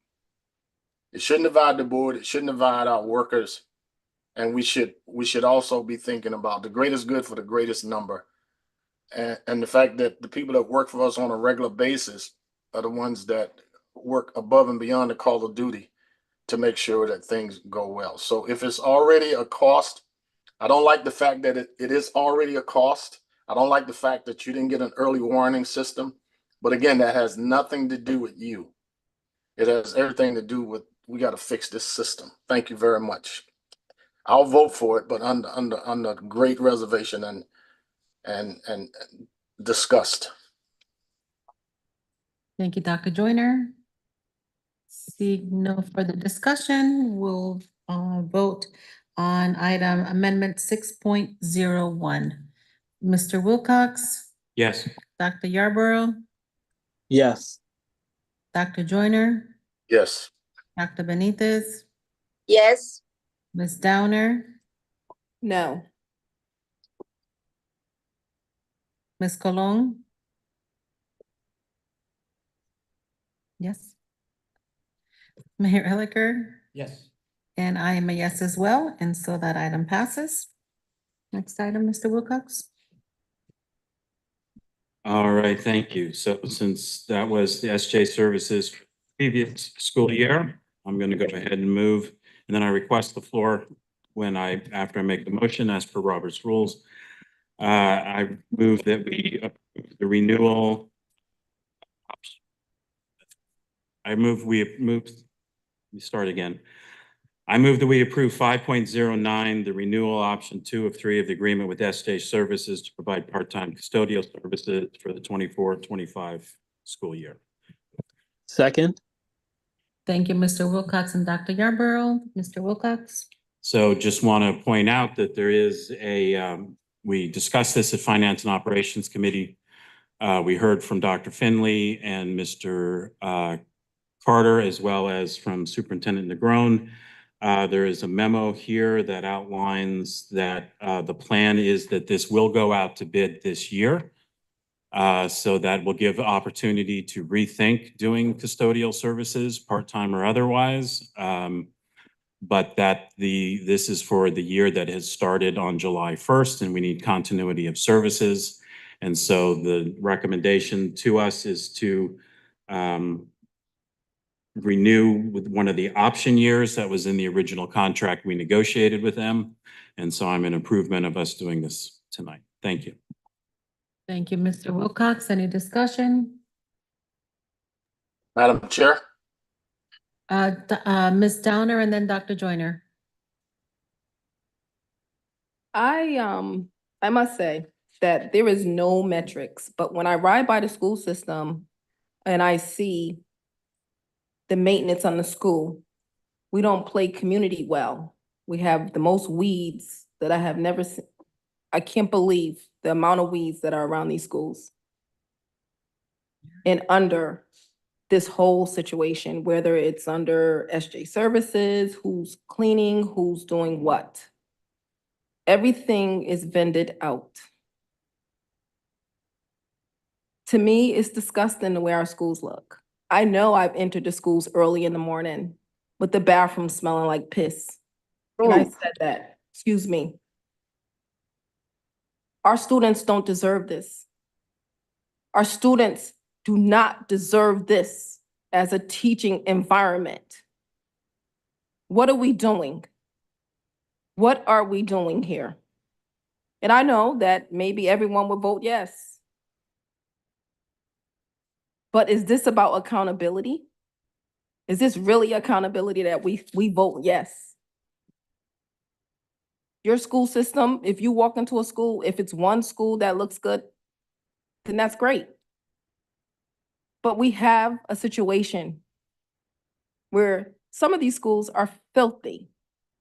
It shouldn't divide the board. It shouldn't divide our workers. And we should also be thinking about the greatest good for the greatest number. And the fact that the people that work for us on a regular basis are the ones that work above and beyond the call of duty to make sure that things go well. So if it's already a cost, I don't like the fact that it is already a cost. I don't like the fact that you didn't get an early warning system. But again, that has nothing to do with you. It has everything to do with we got to fix this system. Thank you very much. I'll vote for it, but under great reservation and disgust. Thank you, Dr. Joyner. See no further discussion, we'll vote on item amendment 6.01. Mr. Wilcox, Yes. Dr. Yarborough, Yes. Dr. Joyner, Yes. Dr. Benitez, Yes. Ms. Downer, No. Ms. Colon. Yes. Mayor Elicker, Yes. and I am a yes as well, and so that item passes. Next item, Mr. Wilcox. All right, thank you. So since that was the SJ Services previous school year, I'm going to go ahead and move. And then I request the floor after I make the motion as per Robert's rules. I move that we approve the renewal. Let me start again. I move that we approve 5.09, the renewal option 2 of 3 of the agreement with SJ Services to provide part-time custodial services for the 24-25 school year. Second. Thank you, Mr. Wilcox and Dr. Yarborough. Mr. Wilcox. So just want to point out that there is we discussed this at Finance and Operations Committee. We heard from Dr. Finley and Mr. Carter, as well as from Superintendent Negron. There is a memo here that outlines that the plan is that this will go out to bid this year. So that will give opportunity to rethink doing custodial services, part-time or otherwise. But that this is for the year that has started on July 1st, and we need continuity of services. And so the recommendation to us is to renew with one of the option years that was in the original contract we negotiated with them. And so I'm in improvement of us doing this tonight. Thank you. Thank you, Mr. Wilcox. Any discussion? Madam Chair, Ms. Downer and then Dr. Joyner. I must say that there is no metrics, but when I ride by the school system and I see the maintenance on the school, we don't play community well. We have the most weeds that I have never seen. I can't believe the amount of weeds that are around these schools. And under this whole situation, whether it's under SJ Services, who's cleaning, who's doing what. Everything is vended out. To me, it's disgusting the way our schools look. I know I've entered the schools early in the morning with the bathroom smelling like piss. And I said that, excuse me. Our students don't deserve this. Our students do not deserve this as a teaching environment. What are we doing? What are we doing here? And I know that maybe everyone would vote yes. But is this about accountability? Is this really accountability that we vote yes? Your school system, if you walk into a school, if it's one school that looks good, then that's great. But we have a situation where some of these schools are filthy.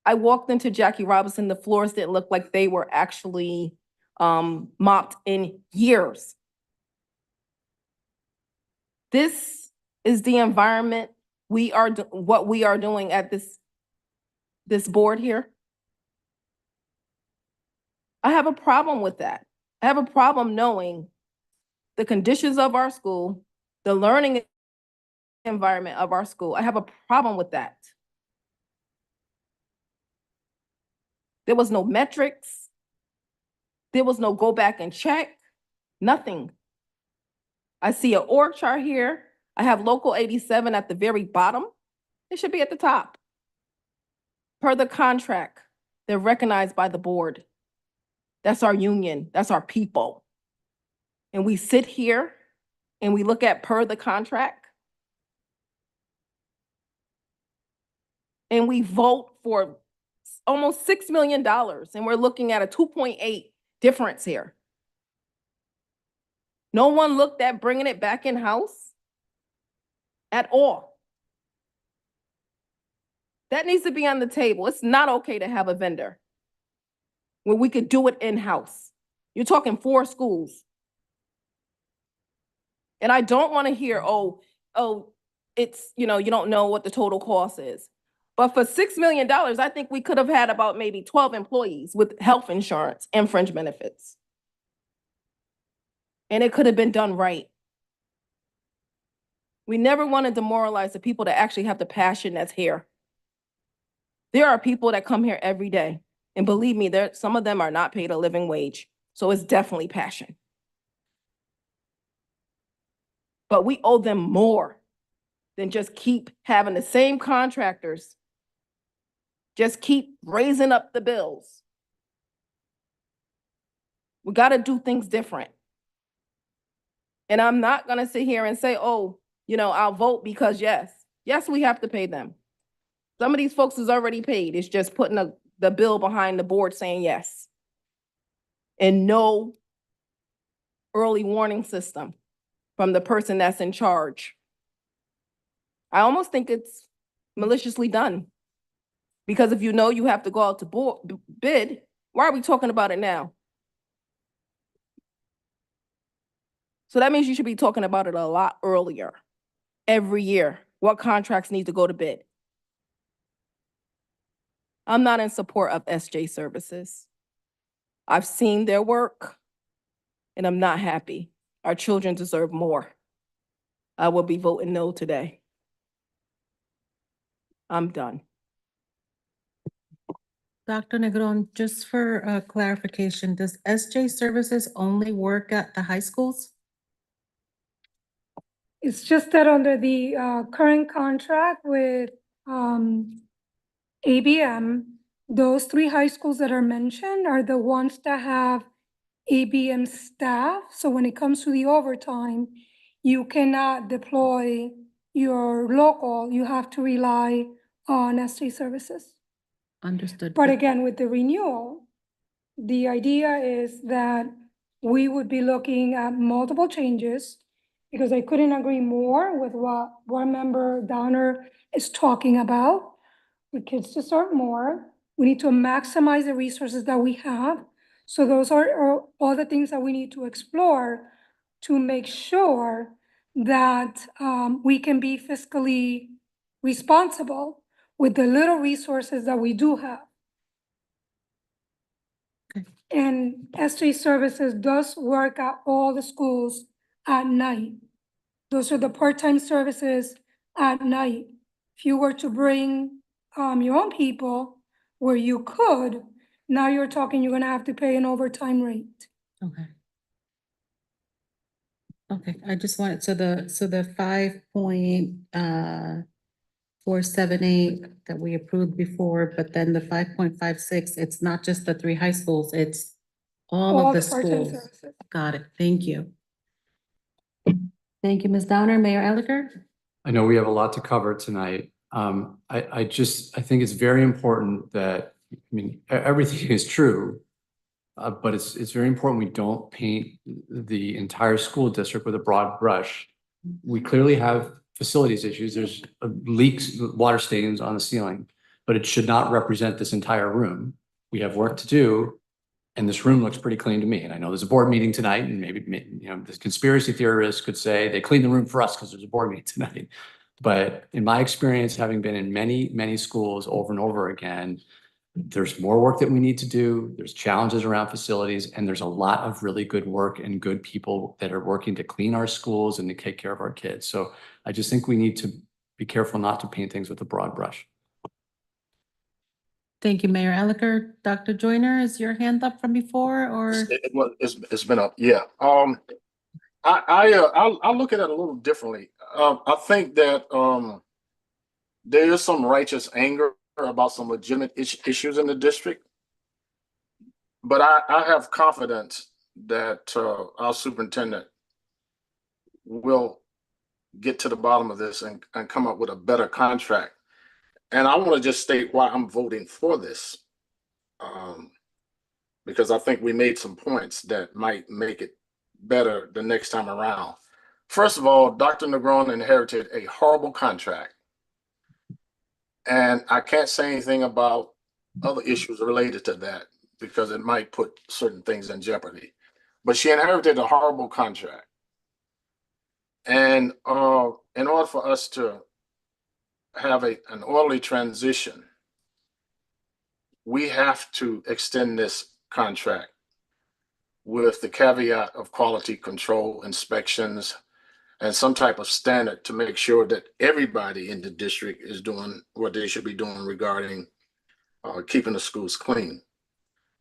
I walked into Jackie Robinson, the floors didn't look like they were actually mopped in years. This is the environment what we are doing at this board here. I have a problem with that. I have a problem knowing the conditions of our school, the learning environment of our school. I have a problem with that. There was no metrics. There was no go back and check, nothing. I see an org chart here. I have local 87 at the very bottom. It should be at the top. Per the contract, they're recognized by the board. That's our union, that's our people. And we sit here and we look at per the contract and we vote for almost $6 million and we're looking at a 2.8 difference here. No one looked at bringing it back in-house at all. That needs to be on the table. It's not okay to have a vendor where we could do it in-house. You're talking 4 schools. And I don't want to hear, oh, it's, you don't know what the total cost is. But for $6 million, I think we could have had about maybe 12 employees with health insurance and fringe benefits. And it could have been done right. We never want to demoralize the people that actually have the passion that's here. There are people that come here every day. And believe me, some of them are not paid a living wage. So it's definitely passion. But we owe them more than just keep having the same contractors. Just keep raising up the bills. We got to do things different. And I'm not going to sit here and say, oh, I'll vote because yes. Yes, we have to pay them. Some of these folks is already paid. It's just putting the bill behind the board saying yes. And no early warning system from the person that's in charge. I almost think it's maliciously done. Because if you have to go out to bid, why are we talking about it now? So that means you should be talking about it a lot earlier, every year. What contracts need to go to bid? I'm not in support of SJ Services. I've seen their work, and I'm not happy. Our children deserve more. I will be voting no today. I'm done. Dr. Negron, just for clarification, does SJ Services only work at the high schools? It's just that under the current contract with ABM, those 3 high schools that are mentioned are the ones that have ABM staff. So when it comes to the overtime, you cannot deploy your local, you have to rely on SJ services. Understood. But again, with the renewal, the idea is that we would be looking at multiple changes, because I couldn't agree more with what Board Member Downer is talking about. For kids to start more, we need to maximize the resources that we have. So those are all the things that we need to explore to make sure that we can be fiscally responsible with the little resources that we do have. Okay. And SJ Services does work at all the schools at night. Those are the part-time services at night. If you were to bring your own people where you could, now you're talking, you're gonna have to pay an overtime rate. Okay. Okay, I just wanted, so the 5.478 that we approved before, but then the 5.56, it's not just the 3 high schools, it's all of the part-time schools. services. Got it, thank you. Thank you, Ms. Downer. Mayor Eliger? I know we have a lot to cover tonight. I think it's very important that, I mean, everything is true, but it's very important we don't paint the entire school district with a broad brush. We clearly have facilities issues. There's leaks, water stains on the ceiling, but it should not represent this entire room. We have work to do, and this room looks pretty clean to me. And I know there's a board meeting tonight, and maybe, you know, the conspiracy theorists could say they cleaned the room for us because there's a board meeting tonight. But in my experience, having been in many, many schools over and over again, there's more work that we need to do. There's challenges around facilities, and there's a lot of really good work and good people that are working to clean our schools and to take care of our kids. So I just think we need to be careful not to paint things with a broad brush. Thank you, Mayor Eliger. Dr. Joyner, is your hand up from before, or? It's been up, yeah. I look at it a little differently. I think that there is some righteous anger about some legitimate issues in the district, but I have confidence that our superintendent will get to the bottom of this and come up with a better contract. And I want to just state why I'm voting for this, because I think we made some points that might make it better the next time around. First of all, Dr. Negron inherited a horrible contract. And I can't say anything about other issues related to that because it might put certain things in jeopardy. But she inherited a horrible contract. And in order for us to have an orderly transition, we have to extend this contract with the caveat of quality control, inspections, and some type of standard to make sure that everybody in the district is doing what they should be doing regarding keeping the schools clean.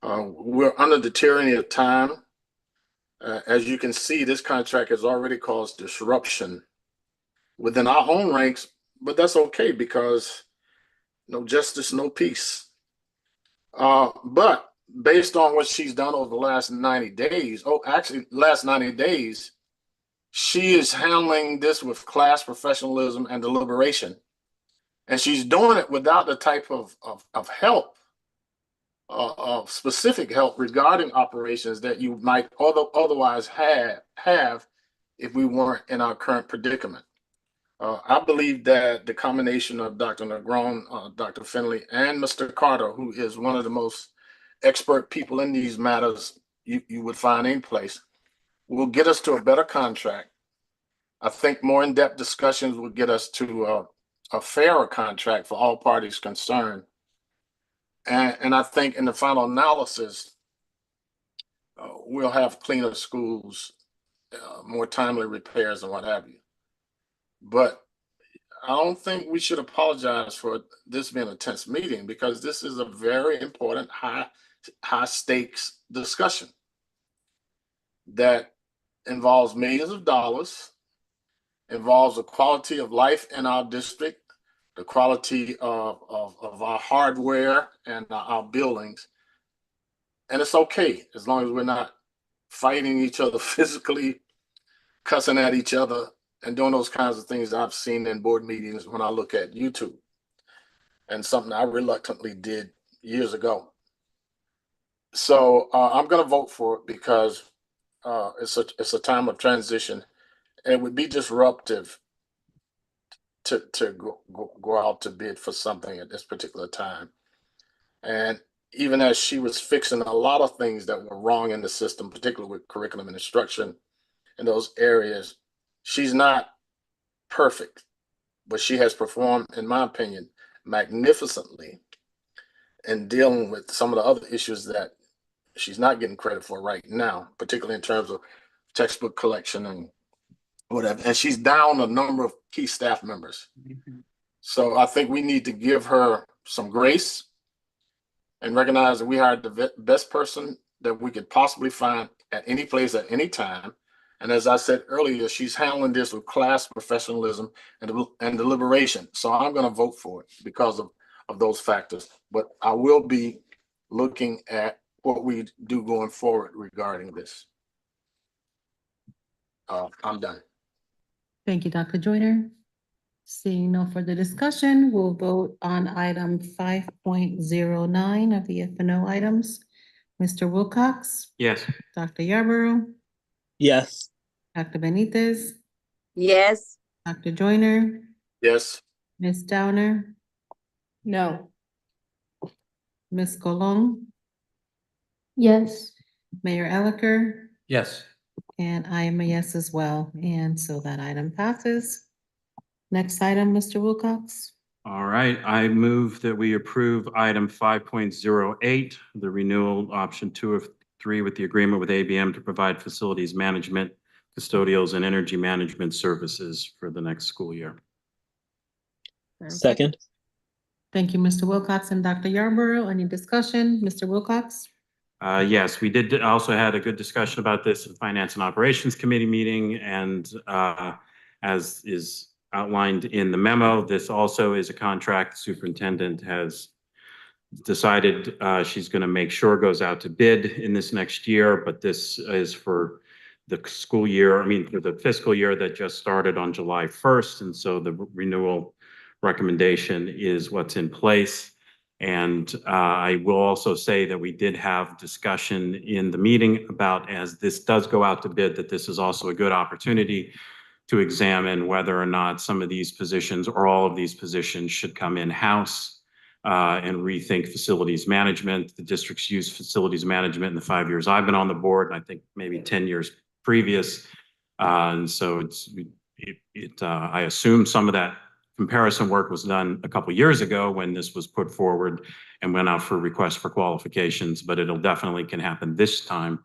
We're under the tyranny of time. As you can see, this contract has already caused disruption within our own ranks, but that's okay because no justice, no peace. But based on what she's done over the last 90 days, last 90 days, she is handling this with class professionalism and deliberation. And she's doing it without the type of help, of specific help regarding operations that you might otherwise have if we weren't in our current predicament. I believe that the combination of Dr. Negron, Dr. Finley, and Mr. Carter, who is one of the most expert people in these matters you would find any place, will get us to a better contract. I think more in-depth discussions will get us to a fairer contract for all parties concerned. And I think in the final analysis, we'll have cleaner schools, more timely repairs and what have you. But I don't think we should apologize for this being a tense meeting because this is a very important high stakes discussion that involves millions of dollars involves the quality of life in our district, the quality of our hardware and our buildings. And it's okay as long as we're not fighting each other physically, cussing at each other, and doing those kinds of things I've seen in board meetings when I look at YouTube. And something I reluctantly did years ago. So I'm going to vote for it because it's a time of transition. And it would be disruptive to go out to bid for something at this particular time. And even as she was fixing a lot of things that were wrong in the system, particularly with curriculum and instruction in those areas, she's not perfect, but she has performed, in my opinion, magnificently in dealing with some of the other issues that she's not getting credit for right now, particularly in terms of textbook collection and whatever. And she's down a number of key staff members. So I think we need to give her some grace and recognize that we hired the best person that we could possibly find at any place at any time. And as I said earlier, she's handling this with class, professionalism, and deliberation. So I'm going to vote for it because of those factors. But I will be looking at what we do going forward regarding this. I'm done. Thank you, Dr. Joyner. Seeing no further discussion, we'll vote on item 5.09 of the F&O items. Mr. Wilcox, Yes. Dr. Yarborough, Yes. Dr. Benitez, Yes. Dr. Joyner, Yes. Ms. Downer, No. Ms. Colon, Yes. Mayor Elicker, Yes. and I am a yes as well. And so that item passes. Next item, Mr. Wilcox. All right, I move that we approve item 5.08, the renewal option 2 of 3 with the agreement with ABM to provide facilities management, custodials, and energy management services for the next school year. Second. Thank you, Mr. Wilcox and Dr. Yarborough. Any discussion? Mr. Wilcox? Yes, we did also had a good discussion about this at Finance and Operations Committee meeting, and as is outlined in the memo, this also is a contract the superintendent has decided she's going to make sure goes out to bid in this next year, but this is for the school year, for the fiscal year that just started on July 1st, and so the renewal recommendation is what's in place. And I will also say that we did have discussion in the meeting about, as this does go out to bid, that this is also a good opportunity to examine whether or not some of these positions or all of these positions should come in-house and rethink facilities management. The district's used facilities management in the 5 years I've been on the board, and I think maybe 10 years previous. And so I assume some of that comparison work was done a couple of years ago when this was put forward and went out for requests for qualifications, but it'll definitely can happen this time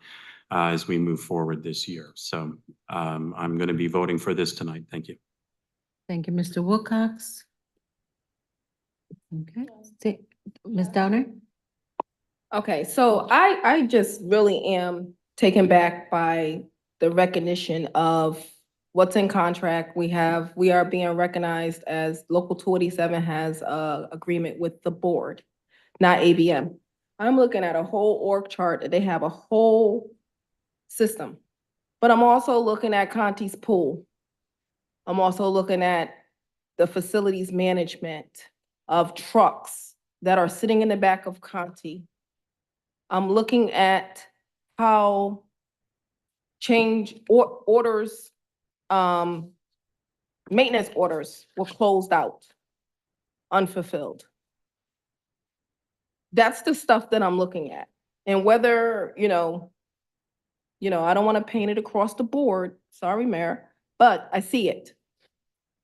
as we move forward this year. So I'm going to be voting for this tonight. Thank you. Thank you, Mr. Wilcox. Okay, Ms. Downer? Okay, so I just really am taken back by the recognition of what's in contract. We are being recognized as Local 287 has a agreement with the board, not ABM. I'm looking at a whole org chart that they have a whole system, but I'm also looking at Conti's pool. I'm also looking at the facilities management of trucks that are sitting in the back of Conti. I'm looking at how change orders, maintenance orders were closed out, unfulfilled. That's the stuff that I'm looking at. And whether, I don't want to paint it across the board, sorry, Mayor, but I see it.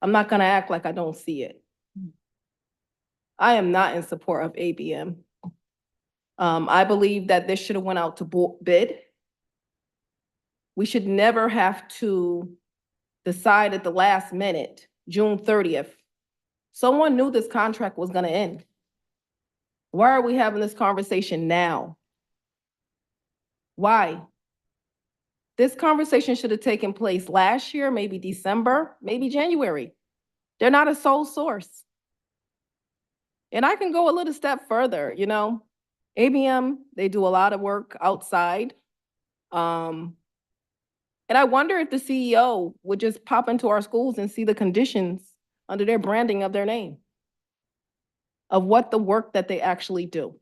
I'm not going to act like I don't see it. I am not in support of ABM. I believe that this should have went out to bid. We should never have to decide at the last minute, June 30th. Someone knew this contract was going to end. Why are we having this conversation now? Why? This conversation should have taken place last year, maybe December, maybe January. They're not a sole source. And I can go a little step further, you know, ABM, they do a lot of work outside. And I wonder if the CEO would just pop into our schools and see the conditions under their branding of their name, of what the work that they actually do.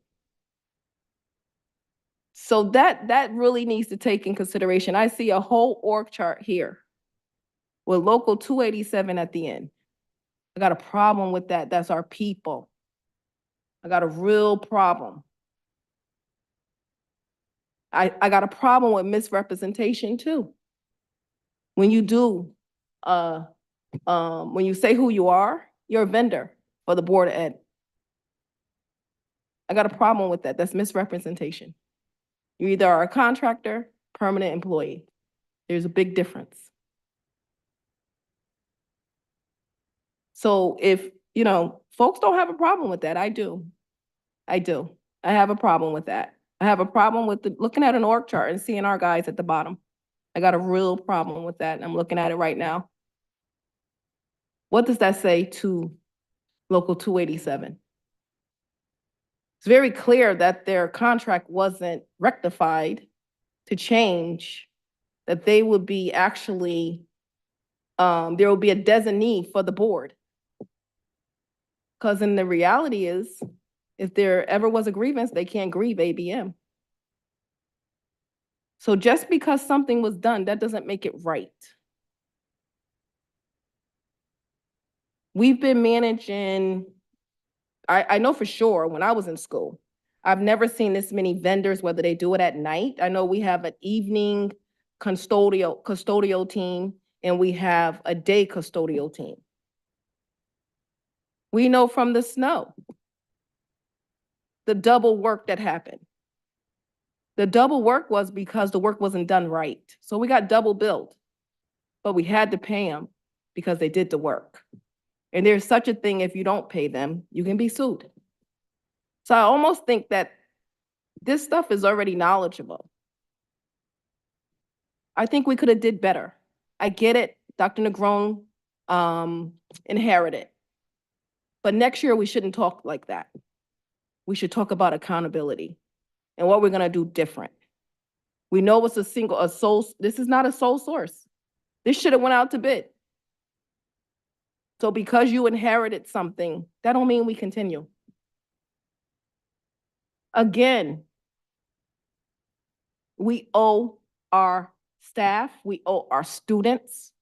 So that really needs to take in consideration. I see a whole org chart here with local 287 at the end. I got a problem with that. That's our people. I got a real problem. I got a problem with misrepresentation too. When you do, when you say who you are, you're a vendor for the Board of Ed. I got a problem with that. That's misrepresentation. You either are a contractor, permanent employee. There's a big difference. So if, you know, folks don't have a problem with that, I do. I do. I have a problem with that. I have a problem with looking at an org chart and seeing our guys at the bottom. I got a real problem with that, and I'm looking at it right now. What does that say to Local 287? It's very clear that their contract wasn't rectified to change, that they would be actually, there will be a designee for the board. Because in the reality is, if there ever was a grievance, they can't grieve ABM. So just because something was done, that doesn't make it right. We've been managing, I know for sure when I was in school, I've never seen this many vendors, whether they do it at night. I know we have an evening custodial team, and we have a day custodial team. We know from the snow, the double work that happened. The double work was because the work wasn't done right. So we got double billed, but we had to pay them because they did the work. And there's such a thing, if you don't pay them, you can be sued. So I almost think that this stuff is already knowledgeable. I think we could have did better. I get it, Dr. Negron inherited. But next year we shouldn't talk like that. We should talk about accountability and what we're gonna do different. We know it's this is not a sole source. This should have went out to bid. So because you inherited something, that don't mean we continue. Again, we owe our staff, we owe our students.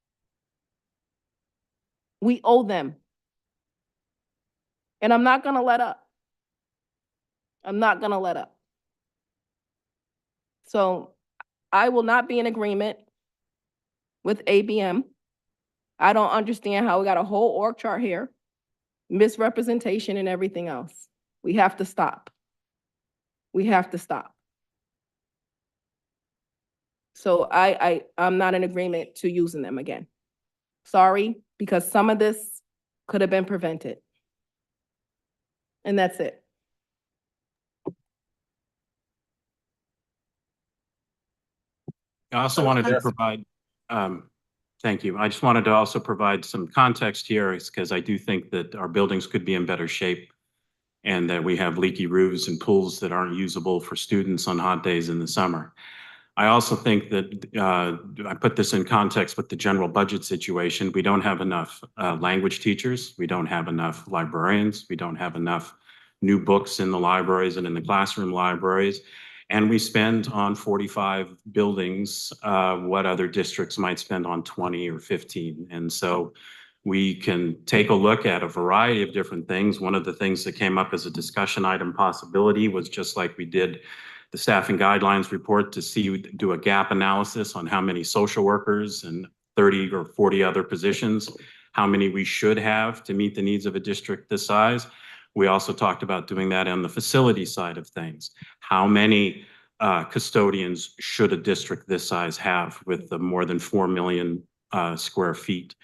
We owe them. And I'm not gonna let up. I'm not gonna let up. So I will not be in agreement with ABM. I don't understand how we got a whole org chart here, misrepresentation and everything else. We have to stop. We have to stop. So I'm not in agreement to using them again. Sorry, because some of this could have been prevented. And that's it. I also wanted to provide, thank you. I just wanted to also provide some context here because I do think that our buildings could be in better shape and that we have leaky roofs and pools that aren't usable for students on hot days in the summer. I also think that I put this in context with the general budget situation. We don't have enough language teachers. We don't have enough librarians. We don't have enough new books in the libraries and in the classroom libraries. And we spend on 45 buildings what other districts might spend on 20 or 15. And so we can take a look at a variety of different things. One of the things that came up as a discussion item possibility was just like we did the staffing guidelines report to do a gap analysis on how many social workers and 30 or 40 other positions, how many we should have to meet the needs of a district this size. We also talked about doing that on the facility side of things. How many custodians should a district this size have with the more than 4 million square feet?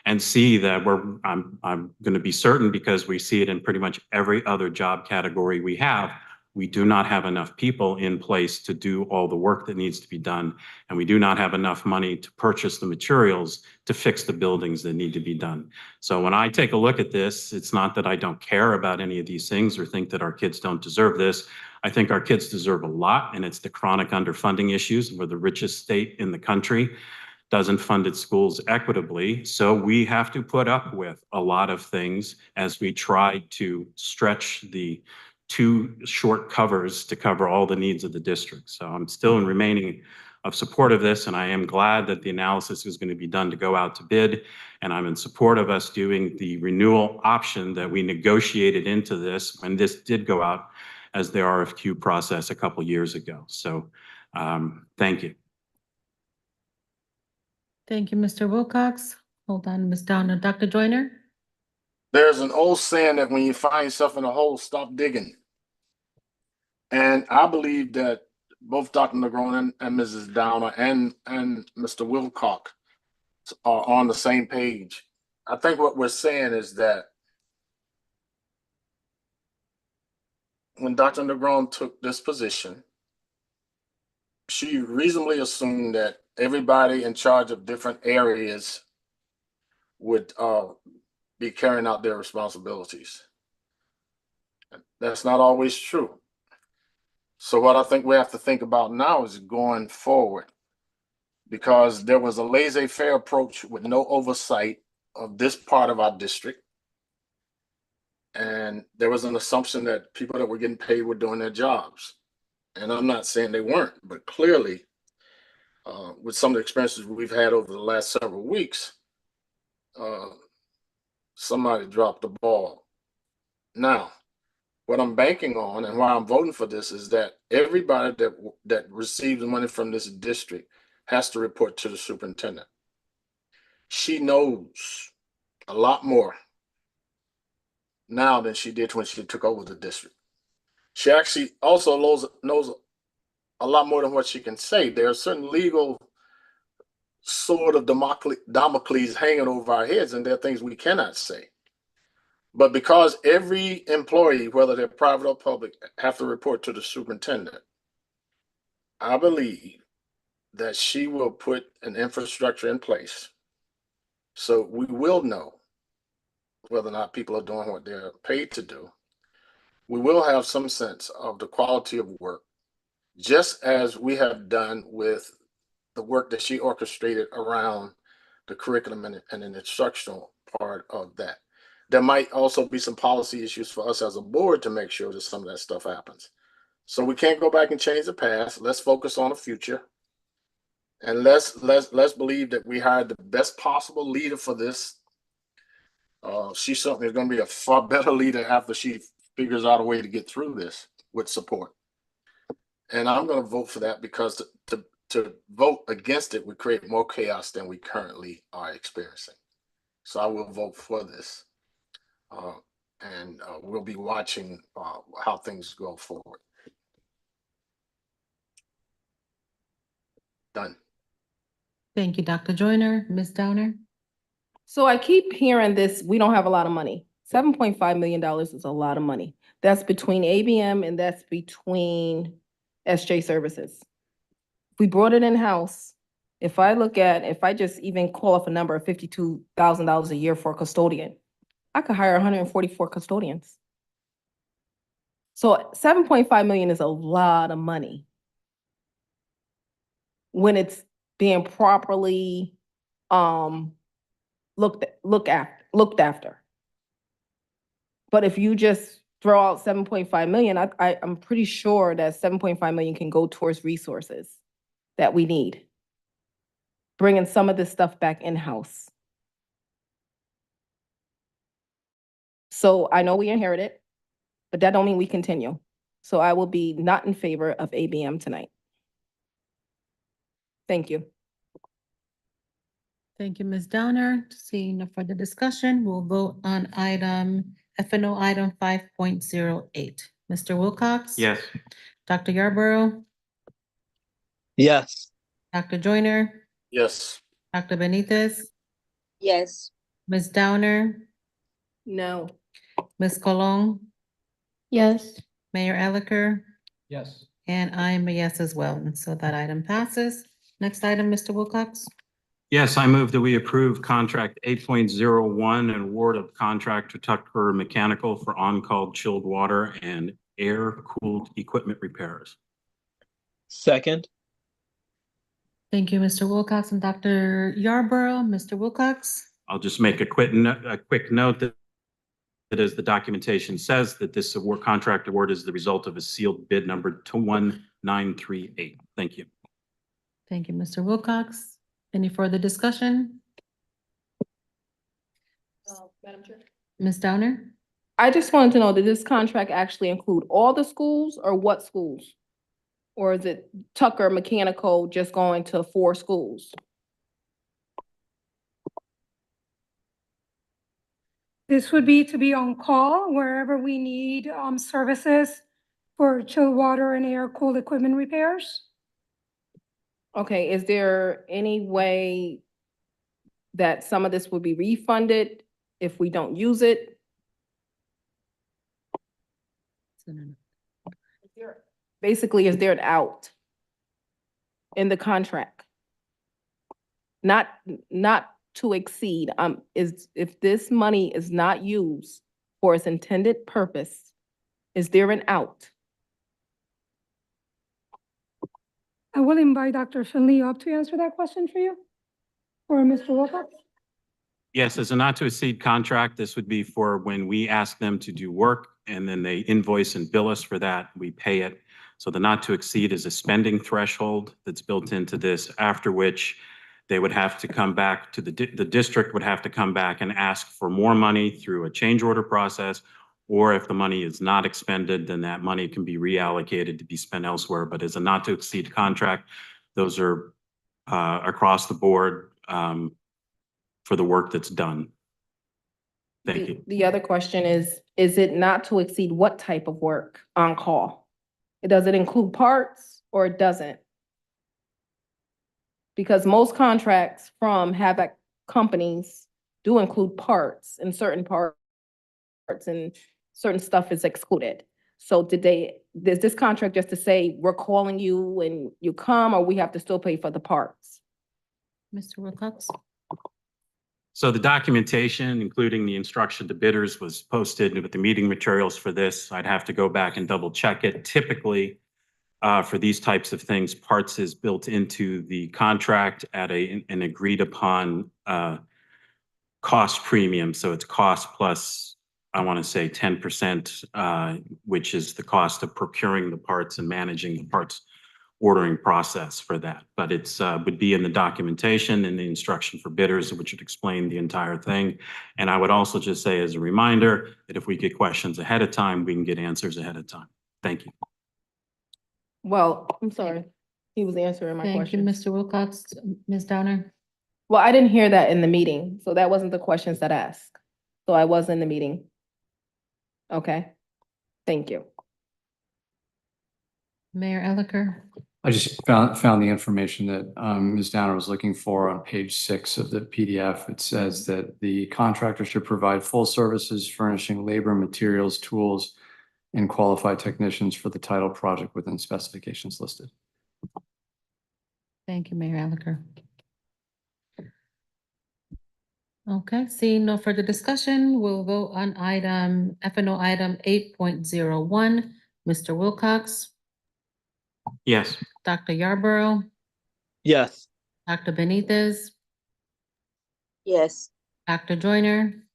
And see that I'm going to be certain because we see it in pretty much every other job category we have. We do not have enough people in place to do all the work that needs to be done. And we do not have enough money to purchase the materials to fix the buildings that need to be done. So when I take a look at this, it's not that I don't care about any of these things or think that our kids don't deserve this. I think our kids deserve a lot, and it's the chronic underfunding issues. We're the richest state in the country, doesn't fund its schools equitably. So we have to put up with a lot of things as we try to stretch the two short covers to cover all the needs of the district. So I'm still in remaining of support of this, and I am glad that the analysis is going to be done to go out to bid. And I'm in support of us doing the renewal option that we negotiated into this when this did go out as the RFQ process a couple years ago. So thank you. Thank you, Mr. Wilcox. Hold on, Ms. Downer. Dr. Joyner? There's an old saying that when you find yourself in a hole, stop digging. And I believe that both Dr. Negron and Mrs. Downer and Mr. Wilcox are on the same page. I think what we're saying is that when Dr. Negron took this position, she reasonably assumed that everybody in charge of different areas would be carrying out their responsibilities. That's not always true. So what I think we have to think about now is going forward, because there was a laissez-faire approach with no oversight of this part of our district. And there was an assumption that people that were getting paid were doing their jobs. And I'm not saying they weren't, but clearly, with some of the experiences we've had over the last several weeks, somebody dropped the ball. Now, what I'm banking on and why I'm voting for this is that everybody that receives money from this district has to report to the superintendent. She knows a lot more now than she did when she took over the district. She actually also knows a lot more than what she can say. There are certain legal sword of Damocles hanging over our heads, and there are things we cannot say. But because every employee, whether they're private or public, have to report to the superintendent, I believe that she will put an infrastructure in place so we will know whether or not people are doing what they're paid to do. We will have some sense of the quality of work, just as we have done with the work that she orchestrated around the curriculum and an instructional part of that. There might also be some policy issues for us as a board to make sure that some of that stuff happens. So we can't go back and change the past. Let's focus on the future. And let's believe that we hired the best possible leader for this. She certainly is going to be a far better leader after she figures out a way to get through this with support. And I'm going to vote for that, because to vote against it would create more chaos than we currently are experiencing. So I will vote for this. And we'll be watching how things go forward. Done. Thank you, Dr. Joyner. Ms. Downer? So I keep hearing this, we don't have a lot of money. $7.5 million is a lot of money. That's between ABM and that's between SJ Services. If we brought it in-house, if I just even call off a number of $52,000 a year for a custodian, I could hire 144 custodians. So 7.5 million is a lot of money when it's being properly looked after. But if you just throw out 7.5 million, I'm pretty sure that 7.5 million can go towards resources that we need. Bringing some of this stuff back in-house. So I know we inherited, but that don't mean we continue. So I will be not in favor of ABM tonight. Thank you. Thank you, Ms. Downer. Seeing no further discussion, we'll vote on FNO item 5.08. Mr. Wilcox? Yes. Dr. Yarborough? Yes. Dr. Joyner? Yes. Dr. Benitez? Yes. Ms. Downer? No. Ms. Colon? Yes. Mayor Elicker, Yes. and I am a yes as well, and so that item passes. Next item, Mr. Wilcox. Yes, I move that we approve contract 8.01 and award of contract to Tucker Mechanical for on-call chilled water and air-cooled equipment repairs. Second. Thank you, Mr. Wilcox and Dr. Yarborough. Mr. Wilcox? I'll just make a quick note that as the documentation says, that this contract award is the result of a sealed bid number 21938. Thank you. Thank you, Mr. Wilcox. Any further discussion? Madam Chair. Ms. Downer? I just wanted to know, did this contract actually include all the schools or what schools? Or is it Tucker Mechanical just going to 4 schools? This would be to be on call wherever we need services for chilled water and air-cooled equipment repairs. Okay, is there any way that some of this would be refunded if we don't use it? Basically, is there an out in the contract? Not to exceed, is, if this money is not used for its intended purpose, is there an out? I will invite Dr. Finley up to answer that question for you, or Mr. Wilcox. Yes, as a not to exceed contract, this would be for when we ask them to do work and then they invoice and bill us for that, we pay it. So the not to exceed is a spending threshold that's built into this, after which they would have to come back to the district would have to come back and ask for more money through a change order process. Or if the money is not expended, then that money can be reallocated to be spent elsewhere. But as a not to exceed contract, those are across the board for the work that's done. Thank you. The other question is it not to exceed what type of work on call? Does it include parts or it doesn't? Because most contracts from HVAC companies do include parts, and certain parts and certain stuff is excluded. So is this contract just to say, we're calling you and you come, or we have to still pay for the parts? Mr. Wilcox? So the documentation, including the instruction to bidders, was posted with the meeting materials for this. I'd have to go back and double check it. Typically, for these types of things, parts is built into the contract at an agreed upon cost premium. So it's cost plus, I want to say 10%, which is the cost of procuring the parts and managing the parts ordering process for that. But it's would be in the documentation and the instruction for bidders, which would explain the entire thing. And I would also just say as a reminder that if we get questions ahead of time, we can get answers ahead of time. Thank you. Well, I'm sorry. He was answering my Thank you, question. Mr. Wilcox. Ms. Downer? Well, I didn't hear that in the meeting, so that wasn't the questions that I asked. So I was in the meeting. Okay, thank you. Mayor Elicker? I just found the information that Ms. Downer was looking for on page 6 of the PDF. It says that the contractor should provide full services furnishing labor, materials, tools, and qualified technicians for the title project within specifications listed. Thank you, Mayor Elicker. Okay, seeing no further discussion, we'll vote on item, FNO item 8.01. Mr. Wilcox? Yes. Dr. Yarborough? Yes. Dr. Benitez? Yes. Dr. Joyner?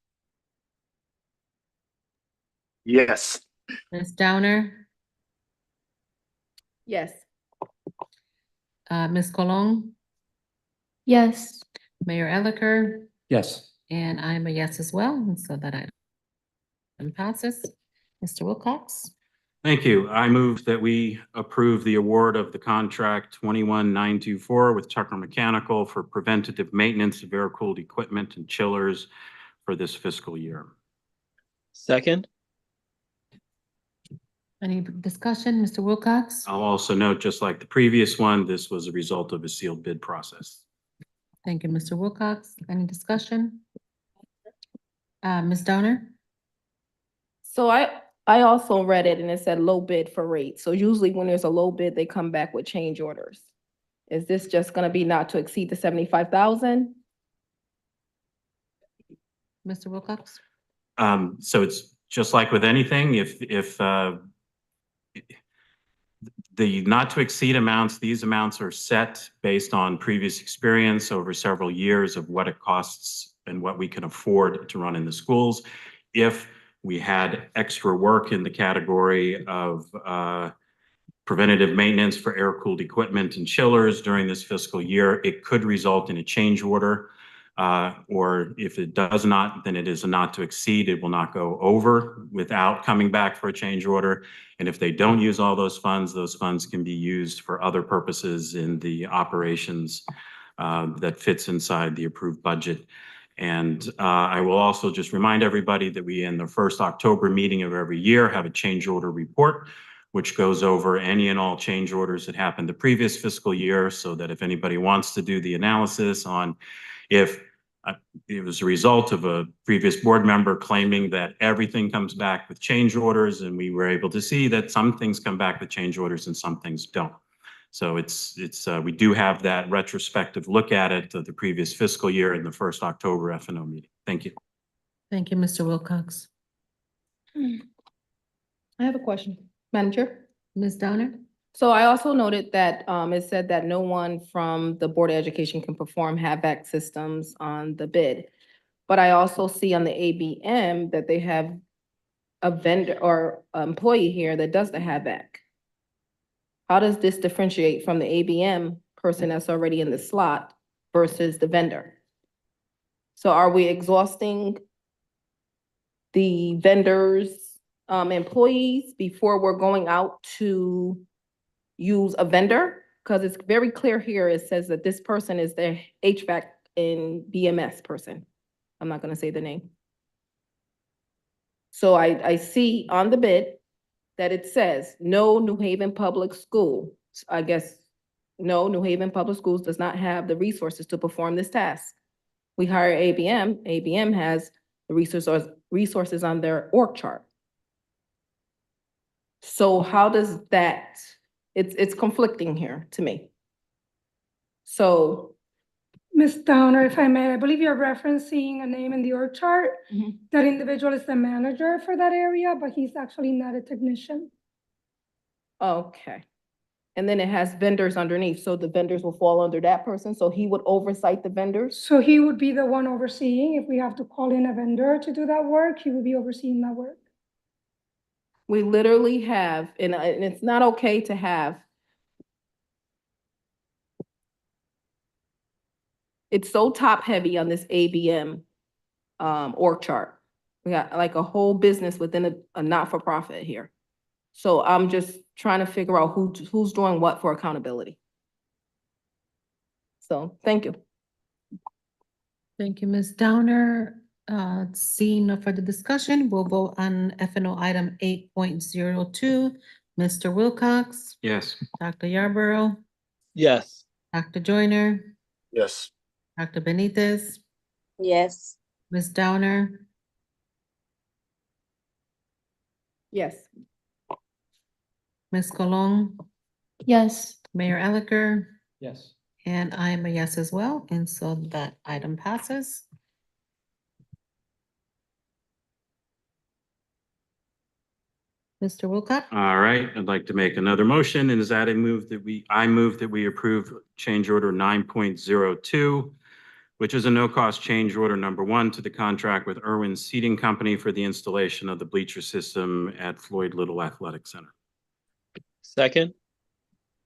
Yes. Ms. Downer? Yes. Ms. Colon? Yes. Mayor Elicker? Yes. And I'm a yes as well, and so that item passes. Mr. Wilcox? Thank you. I move that we approve the award of the contract 21924 with Tucker Mechanical for preventative maintenance of air-cooled equipment and chillers for this fiscal year. Second. Any discussion, Mr. Wilcox? I'll also note, just like the previous one, this was a result of a sealed bid process. Thank you, Mr. Wilcox. Any discussion? Ms. Downer? So I also read it and it said low bid for rate. So usually when there's a low bid, they come back with change orders. Is this just gonna be not to exceed the 75,000? Mr. Wilcox? So it's just like with anything, if the not to exceed amounts, these amounts are set based on previous experience over several years of what it costs and what we can afford to run in the schools. If we had extra work in the category of preventative maintenance for air-cooled equipment and chillers during this fiscal year, it could result in a change order. Or if it does not, then it is a not to exceed. It will not go over without coming back for a change order. And if they don't use all those funds can be used for other purposes in the operations that fits inside the approved budget. And I will also just remind everybody that we, in the first October meeting of every year, have a change order report, which goes over any and all change orders that happened the previous fiscal year, so that if anybody wants to do the analysis on if it was a result of a previous board member claiming that everything comes back with change orders, and we were able to see that some things come back with change orders and some things don't. So we do have that retrospective look at it of the previous fiscal year in the first October F&O meeting. Thank you. Thank you, Mr. Wilcox. I have a question, Madam Chair. Ms. Downer? So I also noted that it said that no one from the Board of Education can perform HVAC systems on the bid. But I also see on the ABM that they have a vendor or employee here that does the HVAC. How does this differentiate from the ABM person that's already in the slot versus the vendor? So are we exhausting the vendors' employees before we're going out to use a vendor? Because it's very clear here, it says that this person is the HVAC and BMS person. I'm not gonna say the name. So I see on the bid that it says, no New Haven Public School. I guess, no, New Haven Public Schools does not have the resources to perform this task. We hire ABM, ABM has the resources on their org chart. So how does that, it's conflicting here to me. So. Ms. Downer, if I may, I believe you're referencing a name in the org chart. That individual is the manager for that area, but he's actually not a technician. Okay. And then it has vendors underneath, so the vendors will fall under that person, so he would oversight the vendors? So he would be the one overseeing. If we have to call in a vendor to do that work, he would be overseeing that work. We literally have, and it's not okay to have. It's so top heavy on this ABM org chart. We got like a whole business within a not-for-profit here. So I'm just trying to figure out who's doing what for accountability. So, thank you. Thank you, Ms. Downer. Seeing no further discussion, we'll vote on F&O item 8.02. Mr. Wilcox, Yes. Dr. Yarborough, Yes. Dr. Joyner, Yes. Dr. Benitez, Yes. Ms. Downer, Yes. Ms. Colon, Yes. Mayor Elicker, Yes. and I am a yes as well, and so that item passes. Mr. Wilcox? All right, I'd like to make another motion, and is that I move that we approve change order 9.02, which is a no-cost change order number 1 to the contract with Irwin Seating Company for the installation of the bleacher system at Floyd Little Athletic Center. Second?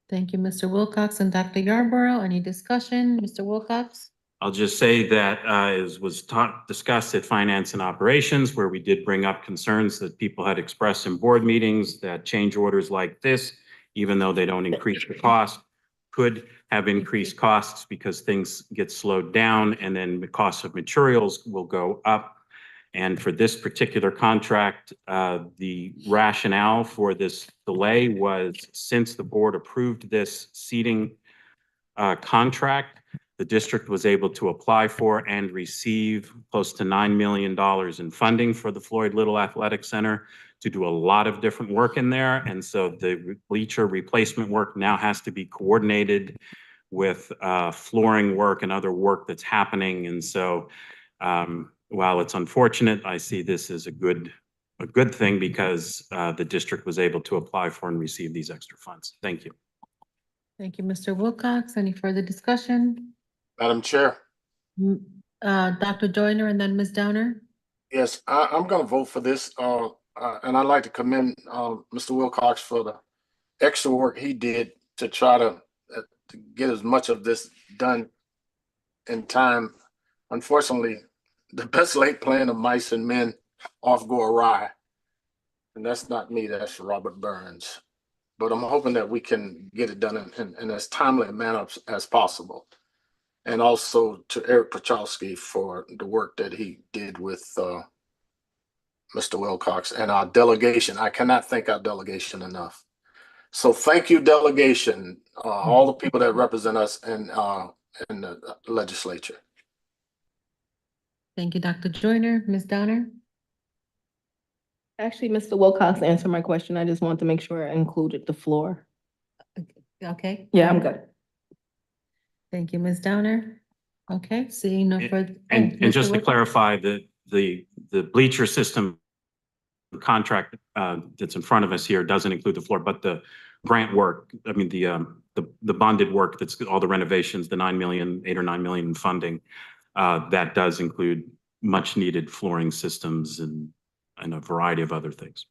Thank you, Mr. Wilcox and Dr. Yarborough. Any discussion? Mr. Wilcox? I'll just say that as was discussed at Finance and Operations, where we did bring up concerns that people had expressed in board meetings, that change orders like this, even though they don't increase the cost, could have increased costs because things get slowed down and then the cost of materials will go up. And for this particular contract, the rationale for this delay was since the board approved this seating contract, The district was able to apply for and receive close to $9 million in funding for the Floyd Little Athletic Center to do a lot of different work in there. And so the bleacher replacement work now has to be coordinated with flooring work and other work that's happening. And so while it's unfortunate, I see this as a good thing because the district was able to apply for and receive these extra funds. Thank you. Thank you, Mr. Wilcox. Any further discussion? Madam Chair, Dr. Joyner and then Ms. Downer? yes, I'm gonna vote for this. And I'd like to commend Mr. Wilcox for the extra work he did to try to get as much of this done in time. Unfortunately, the best laid plan of mice and men off go awry. And that's not me, that's Robert Burns. But I'm hoping that we can get it done in as timely a manner as possible. And also to Eric Pachowski for the work that he did with Mr. Wilcox and our delegation. I cannot thank our delegation enough. So thank you, delegation, all the people that represent us in the legislature. Thank you, Dr. Joyner. Ms. Downer? Actually, Mr. Wilcox answered my question. I just want to make sure I included the floor. Okay. Yeah, I'm good. Thank you, Ms. Downer. Okay, seeing no further. And Mr. just to Wilcox? clarify, the bleacher system contract that's in front of us here doesn't include the floor, but the grant work, I mean, the bonded work, that's all the renovations, the 9 million, 8 or 9 million in funding, that does include much needed flooring systems and a variety of other things.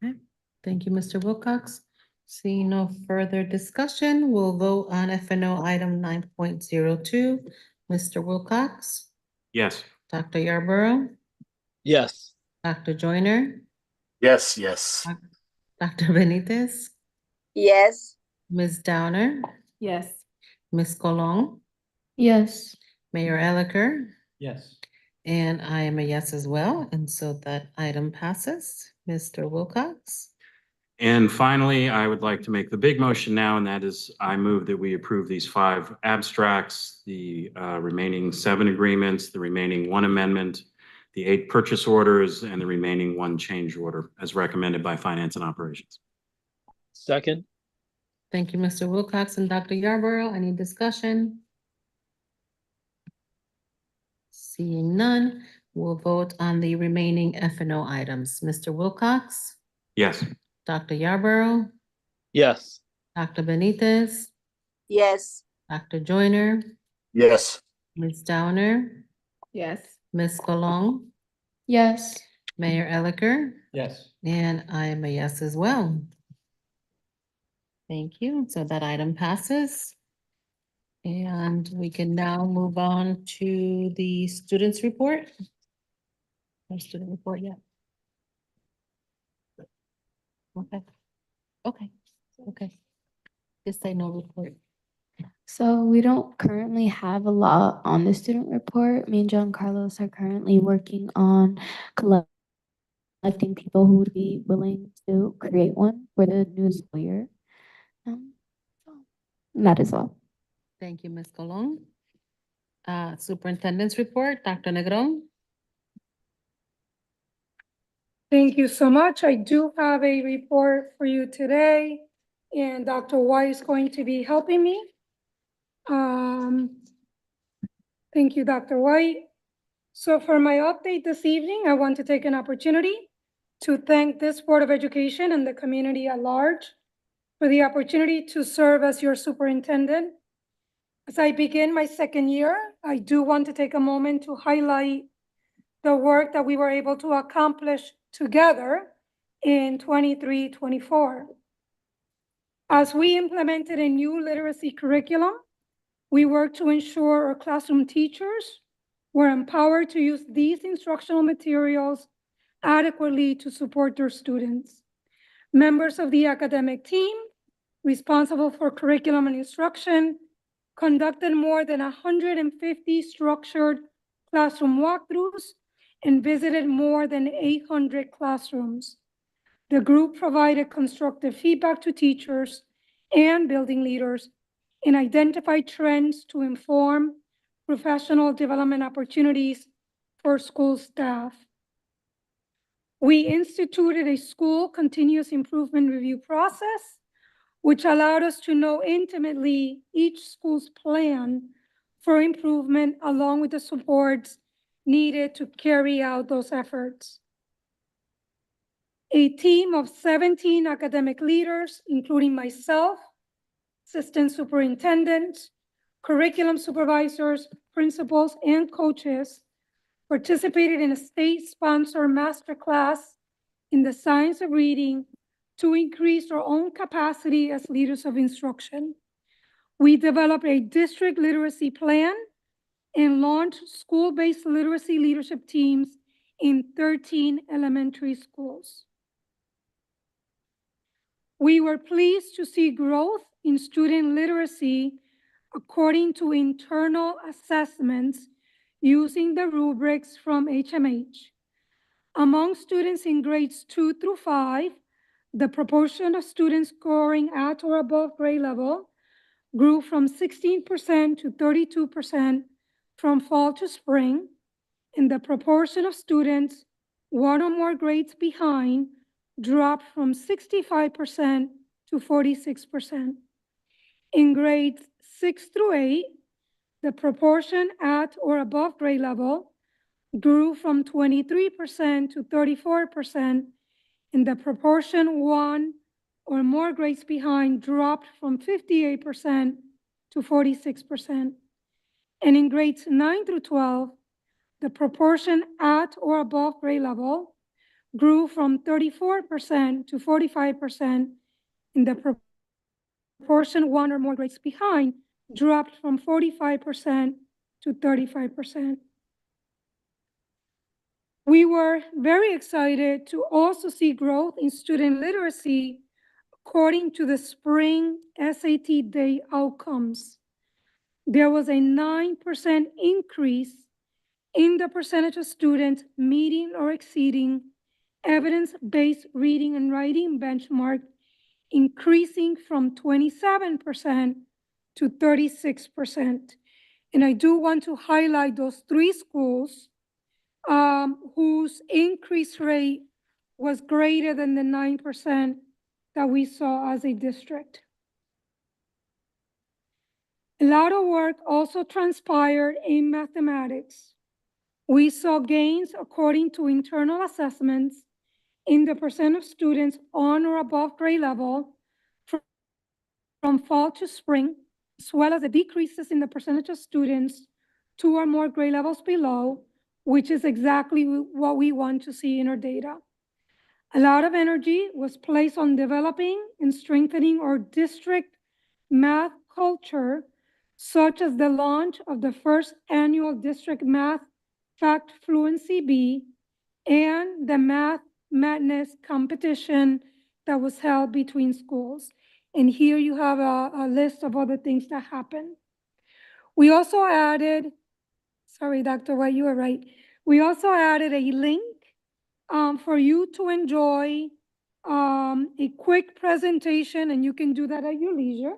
Okay, thank you, Mr. Wilcox. Seeing no further discussion, we'll vote on FNO item 9.02. Mr. Wilcox, Yes. Dr. Yarborough, Yes. Dr. Joyner, Yes, yes. Dr. Benitez, Yes. Ms. Downer, Yes. Ms. Colon, Yes. Mayor Elicker, Yes. and I am a yes as well, and so that item passes. Mr. Wilcox? And finally, I would like to make the big motion now, and that is I move that we approve these 5 abstracts, the remaining 7 agreements, the remaining 1 amendment, the 8 purchase orders, and the remaining 1 change order as recommended by Finance and Operations. Second. Thank you, Mr. Wilcox and Dr. Yarborough. Any discussion? Seeing none, we'll vote on the remaining FNO items. Mr. Wilcox, Yes. Dr. Yarborough, Yes. Dr. Benitez, Yes. Dr. Joyner, Yes. Ms. Downer, Yes. Ms. Colon, Yes. Mayor Elicker, Yes. and I am a yes as well. Thank you. So that item passes. And we can now move on to the students' report. No student report yet. Okay. Just say no report. So we don't currently have a lot on the student report. Me and John Carlos are currently working on collecting people who would be willing to create one for the new school year. That is all. Thank you, Ms. Colon. Superintendent's report, Dr. Negron. Thank you so much. I do have a report for you today, and Dr. White is going to be helping me. Thank you, Dr. White. So for my update this evening, I want to take an opportunity to thank this Board of Education and the community at large for the opportunity to serve as your superintendent. As I begin my 2nd year, I do want to take a moment to highlight the work that we were able to accomplish together in 23-24. As we implemented a new literacy curriculum, we worked to ensure our classroom teachers were empowered to use these instructional materials adequately to support their students. Members of the academic team responsible for curriculum and instruction conducted more than 150 structured classroom walkthroughs and visited more than 800 classrooms. The group provided constructive feedback to teachers and building leaders and identify trends to inform professional development opportunities for school staff. We instituted a school continuous improvement review process, which allowed us to know intimately each school's plan for improvement along with the supports needed to carry out those efforts. A team of 17 academic leaders, including myself, assistant superintendents, curriculum supervisors, principals, and coaches, participated in a state-sponsored masterclass in the science of reading to increase our own capacity as leaders of instruction. We developed a district literacy plan and launched school-based literacy leadership teams in 13 elementary schools. We were pleased to see growth in student literacy according to internal assessments using the rubrics from HMH. Among students in grades 2 through 5, the proportion of students scoring at or above grade level grew from 16% to 32% from fall to spring, and the proportion of students 1 or more grades behind dropped from 65% to 46%. In grades 6 through 8, the proportion at or above grade level grew from 23% to 34%, and the proportion 1 or more grades behind dropped from 58% to 46%. And in grades 9 through 12, the proportion at or above grade level grew from 34% to 45%, and the proportion 1 or more grades behind dropped from 45% to 35%. We were very excited to also see growth in student literacy according to the spring SAT day outcomes. There was a 9% increase in the percentage of students meeting or exceeding evidence-based reading and writing benchmark, increasing from 27% to 36%. And I do want to highlight those 3 schools whose increase rate was greater than the 9% that we saw as a district. A lot of work also transpired in mathematics. We saw gains according to internal assessments in the percent of students on or above grade level from fall to spring, as well as the decreases in the percentage of students 2 or more grade levels below, which is exactly what we want to see in our data. A lot of energy was placed on developing and strengthening our district math culture, such as the launch of the first annual district math fact fluency bee and the math madness competition that was held between schools. And here you have a list of other things that happened. We also added, sorry, Dr. White, you were right. We also added a link for you to enjoy a quick presentation, and you can do that at your leisure.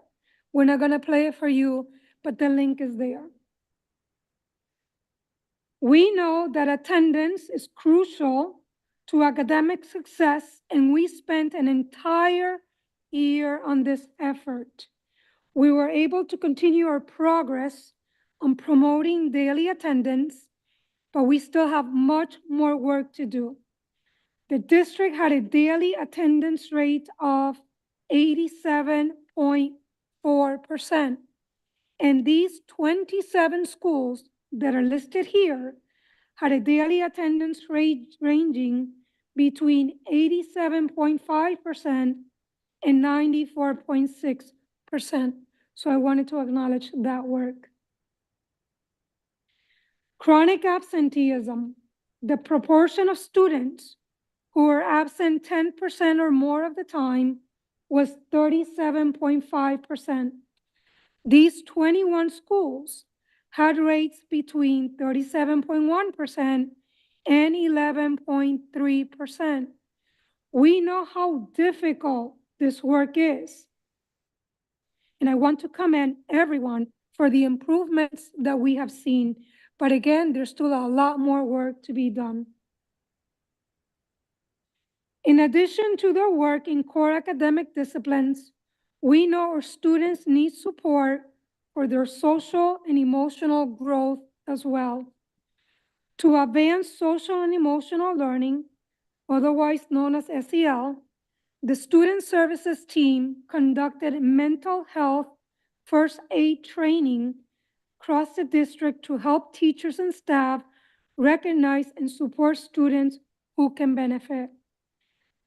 We're not gonna play it for you, but the link is there. We know that attendance is crucial to academic success, and we spent an entire year on this effort. We were able to continue our progress on promoting daily attendance, but we still have much more work to do. The district had a daily attendance rate of 87.4%, and these 27 schools that are listed here had a daily attendance rate ranging between 87.5% and 94.6%. So I wanted to acknowledge that work. Chronic absenteeism, the proportion of students who were absent 10% or more of the time was 37.5%. These 21 schools had rates between 37.1% and 11.3%. We know how difficult this work is. And I want to commend everyone for the improvements that we have seen. But again, there's still a lot more work to be done. In addition to their work in core academic disciplines, we know our students need support for their social and emotional growth as well. To advance social and emotional learning, otherwise known as SEL, the Student Services team conducted mental health first aid training across the district to help teachers and staff recognize and support students who can benefit.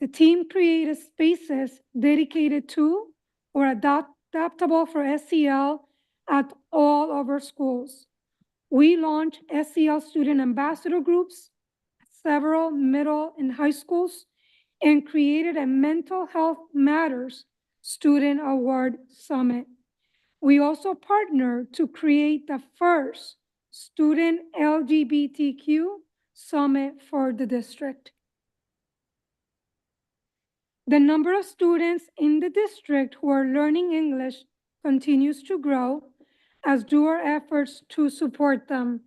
The team created spaces dedicated to or adaptable for SEL at all of our schools. We launched SEL student ambassador groups at several middle and high schools and created a Mental Health Matters Student Award Summit. We also partnered to create the first Student LGBTQ Summit for the district. The number of students in the district who are learning English continues to grow, as do our efforts to support them.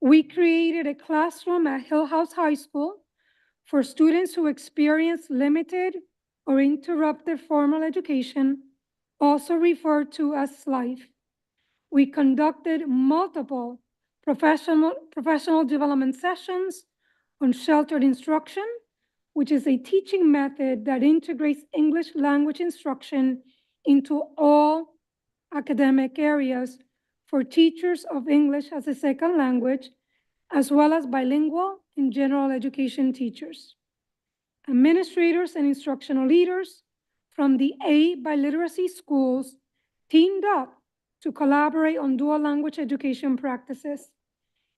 We created a classroom at Hill House High School for students who experience limited or interrupted formal education, also referred to as SLIFE. We conducted multiple professional development sessions on sheltered instruction, which is a teaching method that integrates English language instruction into all academic areas for teachers of English as a second language, as well as bilingual and general education teachers. Administrators and instructional leaders from the 8 biliteracy schools teamed up to collaborate on dual language education practices.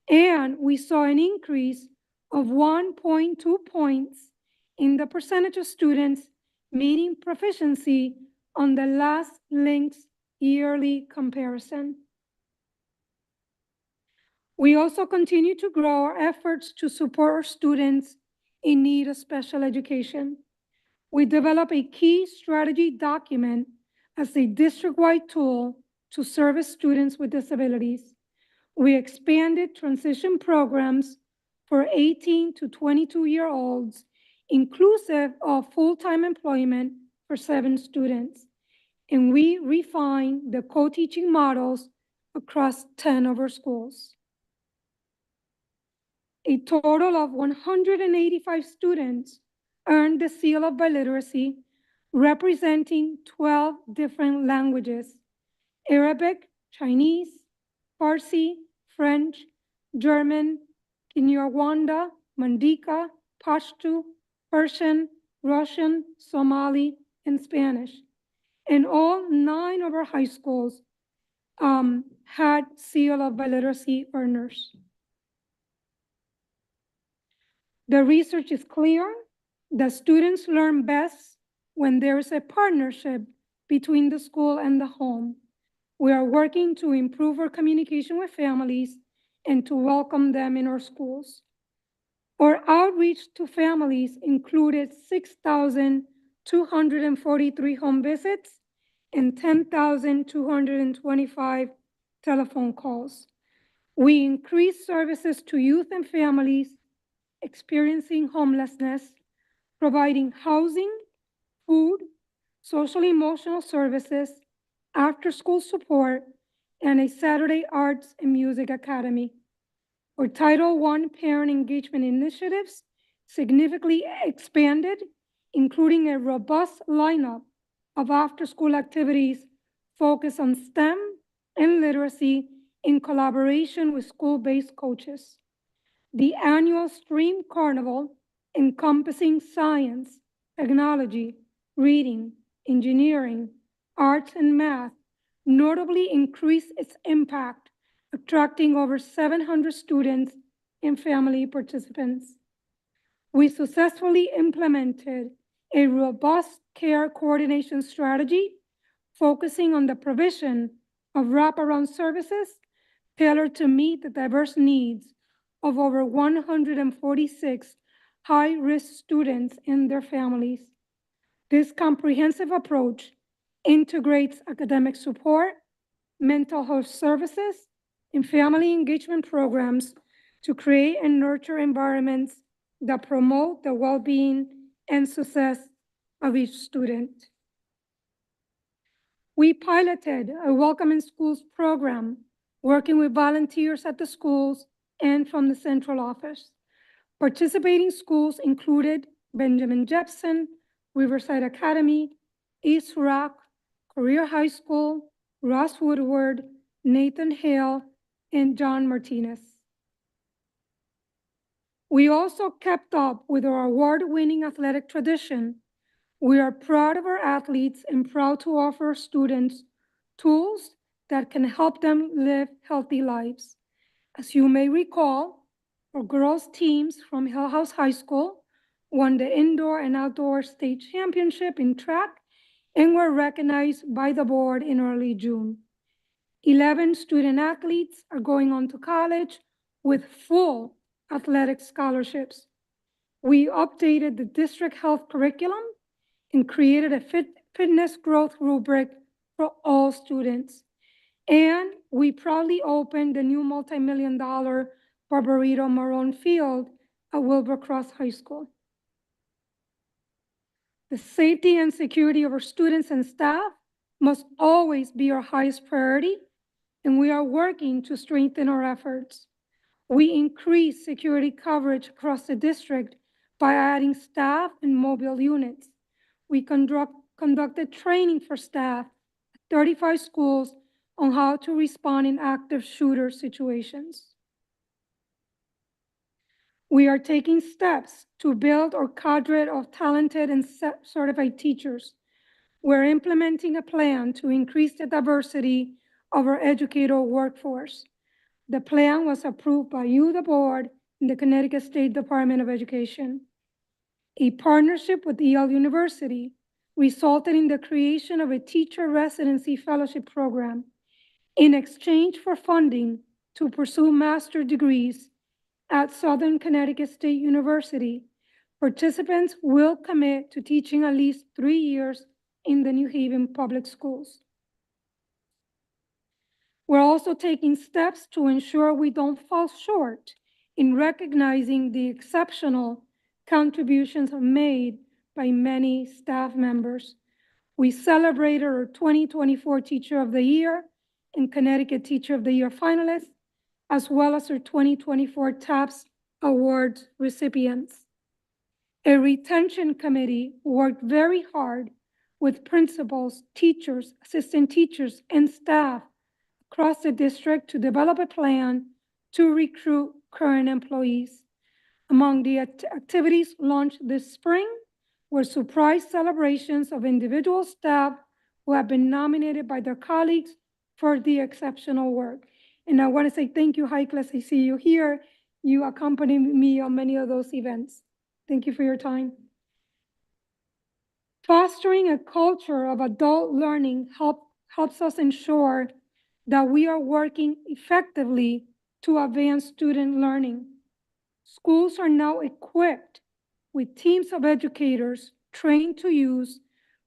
And we saw an increase of 1.2 points in the percentage of students meeting proficiency on the last link's yearly comparison. We also continue to grow our efforts to support our students in need of special education. We develop a key strategy document as a district-wide tool to service students with disabilities. We expanded transition programs for 18 to 22-year-olds, inclusive of full-time employment for 7 students. And we refined the co-teaching models across 10 of our schools. A total of 185 students earned the seal of biliteracy, representing 12 different languages: Arabic, Chinese, Farsi, French, German, Kinyarwanda, Mandika, Pashto, Persian, Russian, Somali, and Spanish. And all 9 of our high schools had seal of biliteracy earners. The research is clear that students learn best when there is a partnership between the school and the home. We are working to improve our communication with families and to welcome them in our schools. Our outreach to families included 6,243 home visits and 10,225 telephone calls. We increased services to youth and families experiencing homelessness, providing housing, food, social emotional services, after-school support, and a Saturday Arts and Music Academy. Our Title I parent engagement initiatives significantly expanded, including a robust lineup of after-school activities focused on STEM and literacy in collaboration with school-based coaches. The annual STREAM Carnival, encompassing science, technology, reading, engineering, arts, and math, notably increased its impact, attracting over 700 students and family participants. We successfully implemented a robust care coordination strategy, focusing on the provision of wraparound services tailored to meet the diverse needs of over 146 high-risk students and their families. This comprehensive approach integrates academic support, mental health services, and family engagement programs to create and nurture environments that promote the well-being and success of each student. We piloted a Welcome in Schools program, working with volunteers at the schools and from the central office. Participating schools included Benjamin Jepson, Riverside Academy, East Rock, Career High School, Ross Woodward, Nathan Hale, and John Martinez. We also kept up with our award-winning athletic tradition. We are proud of our athletes and proud to offer students tools that can help them live healthy lives. As you may recall, our girls teams from Hill House High School won the indoor and outdoor state championship in track and were recognized by the board in early June. 11 student athletes are going on to college with full athletic scholarships. We updated the district health curriculum and created a fitness growth rubric for all students. And we proudly opened the new multi-million-dollar Barbarito Marone Field at Wilbur-Cross High School. The safety and security of our students and staff must always be our highest priority, and we are working to strengthen our efforts. We increased security coverage across the district by adding staff and mobile units. We conducted training for staff at 35 schools on how to respond in active shooter situations. We are taking steps to build our cadre of talented and certified teachers. We're implementing a plan to increase the diversity of our educator workforce. The plan was approved by you, the board, and the Connecticut State Department of Education. A partnership with Yale University resulted in the creation of a teacher residency fellowship program. In exchange for funding to pursue master's degrees at Southern Connecticut State University, participants will commit to teaching at least 3 years in the New Haven public schools. We're also taking steps to ensure we don't fall short in recognizing the exceptional contributions made by many staff members. We celebrated our 2024 Teacher of the Year and Connecticut Teacher of the Year finalists, as well as our 2024 TAPS Awards recipients. A retention committee worked very hard with principals, teachers, assistant teachers, and staff across the district to develop a plan to recruit current employees. Among the activities launched this spring were surprise celebrations of individual staff who have been nominated by their colleagues for the exceptional work. And I want to say thank you, High Class. I see you here. You accompanied me on many of those events. Thank you for your time. Fostering a culture of adult learning helps us ensure that we are working effectively to advance student learning. Schools are now equipped with teams of educators trained to use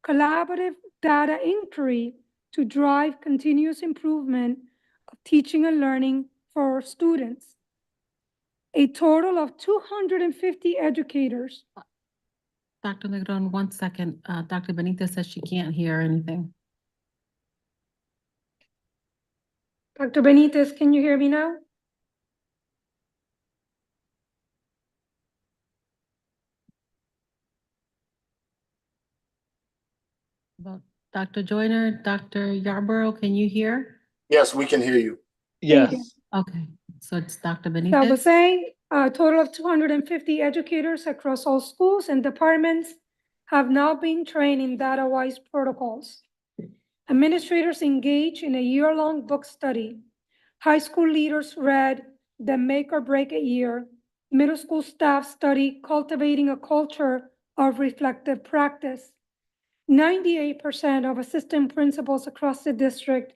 collaborative data inquiry to drive continuous improvement of teaching and learning for our students. A total of 250 educators. Dr. Negron, 1 second. Dr. Benitez says she can't hear anything. Dr. Benitez, can you hear me now? Well, Dr. Joyner, Dr. Yarborough, can you hear? Yes, we can hear you. Thank you. Yes. Okay, so it's Dr. So I was Benitez. saying, a total of 250 educators across all schools and departments have now been trained in data-wise protocols. Administrators engaged in a year-long book study. High school leaders read The Make or Break It Year. Middle school staff studied Cultivating a Culture of Reflective Practice. 98% of assistant principals across the district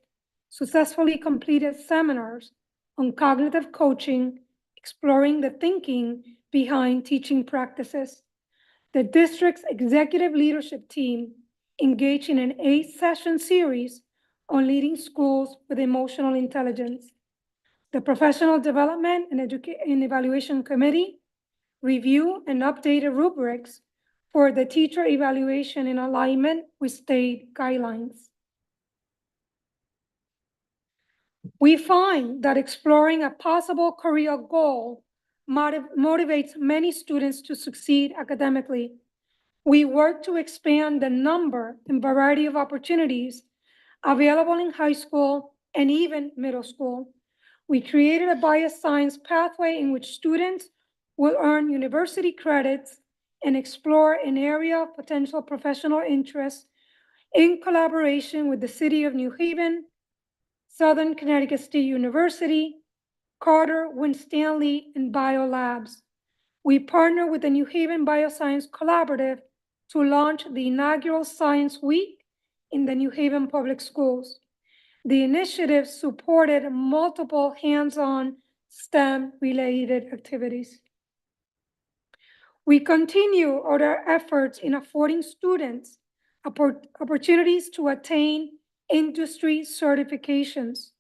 successfully completed seminars on cognitive coaching, exploring the thinking behind teaching practices. The district's executive leadership team engaged in an 8-session series on leading schools with emotional intelligence. The Professional Development and Evaluation Committee review and updated rubrics for the teacher evaluation in alignment with state guidelines. We find that exploring a possible career goal motivates many students to succeed academically. We work to expand the number and variety of opportunities available in high school and even middle school. We created a bioscience pathway in which students will earn university credits and explore an area of potential professional interest in collaboration with the City of New Haven, Southern Connecticut State University, Carter, Winstanley, and BioLabs. We partner with the New Haven Bioscience Collaborative to launch the inaugural Science Week in the New Haven Public Schools. The initiative supported multiple hands-on STEM-related activities. We continue our efforts in affording students opportunities to attain industry certifications.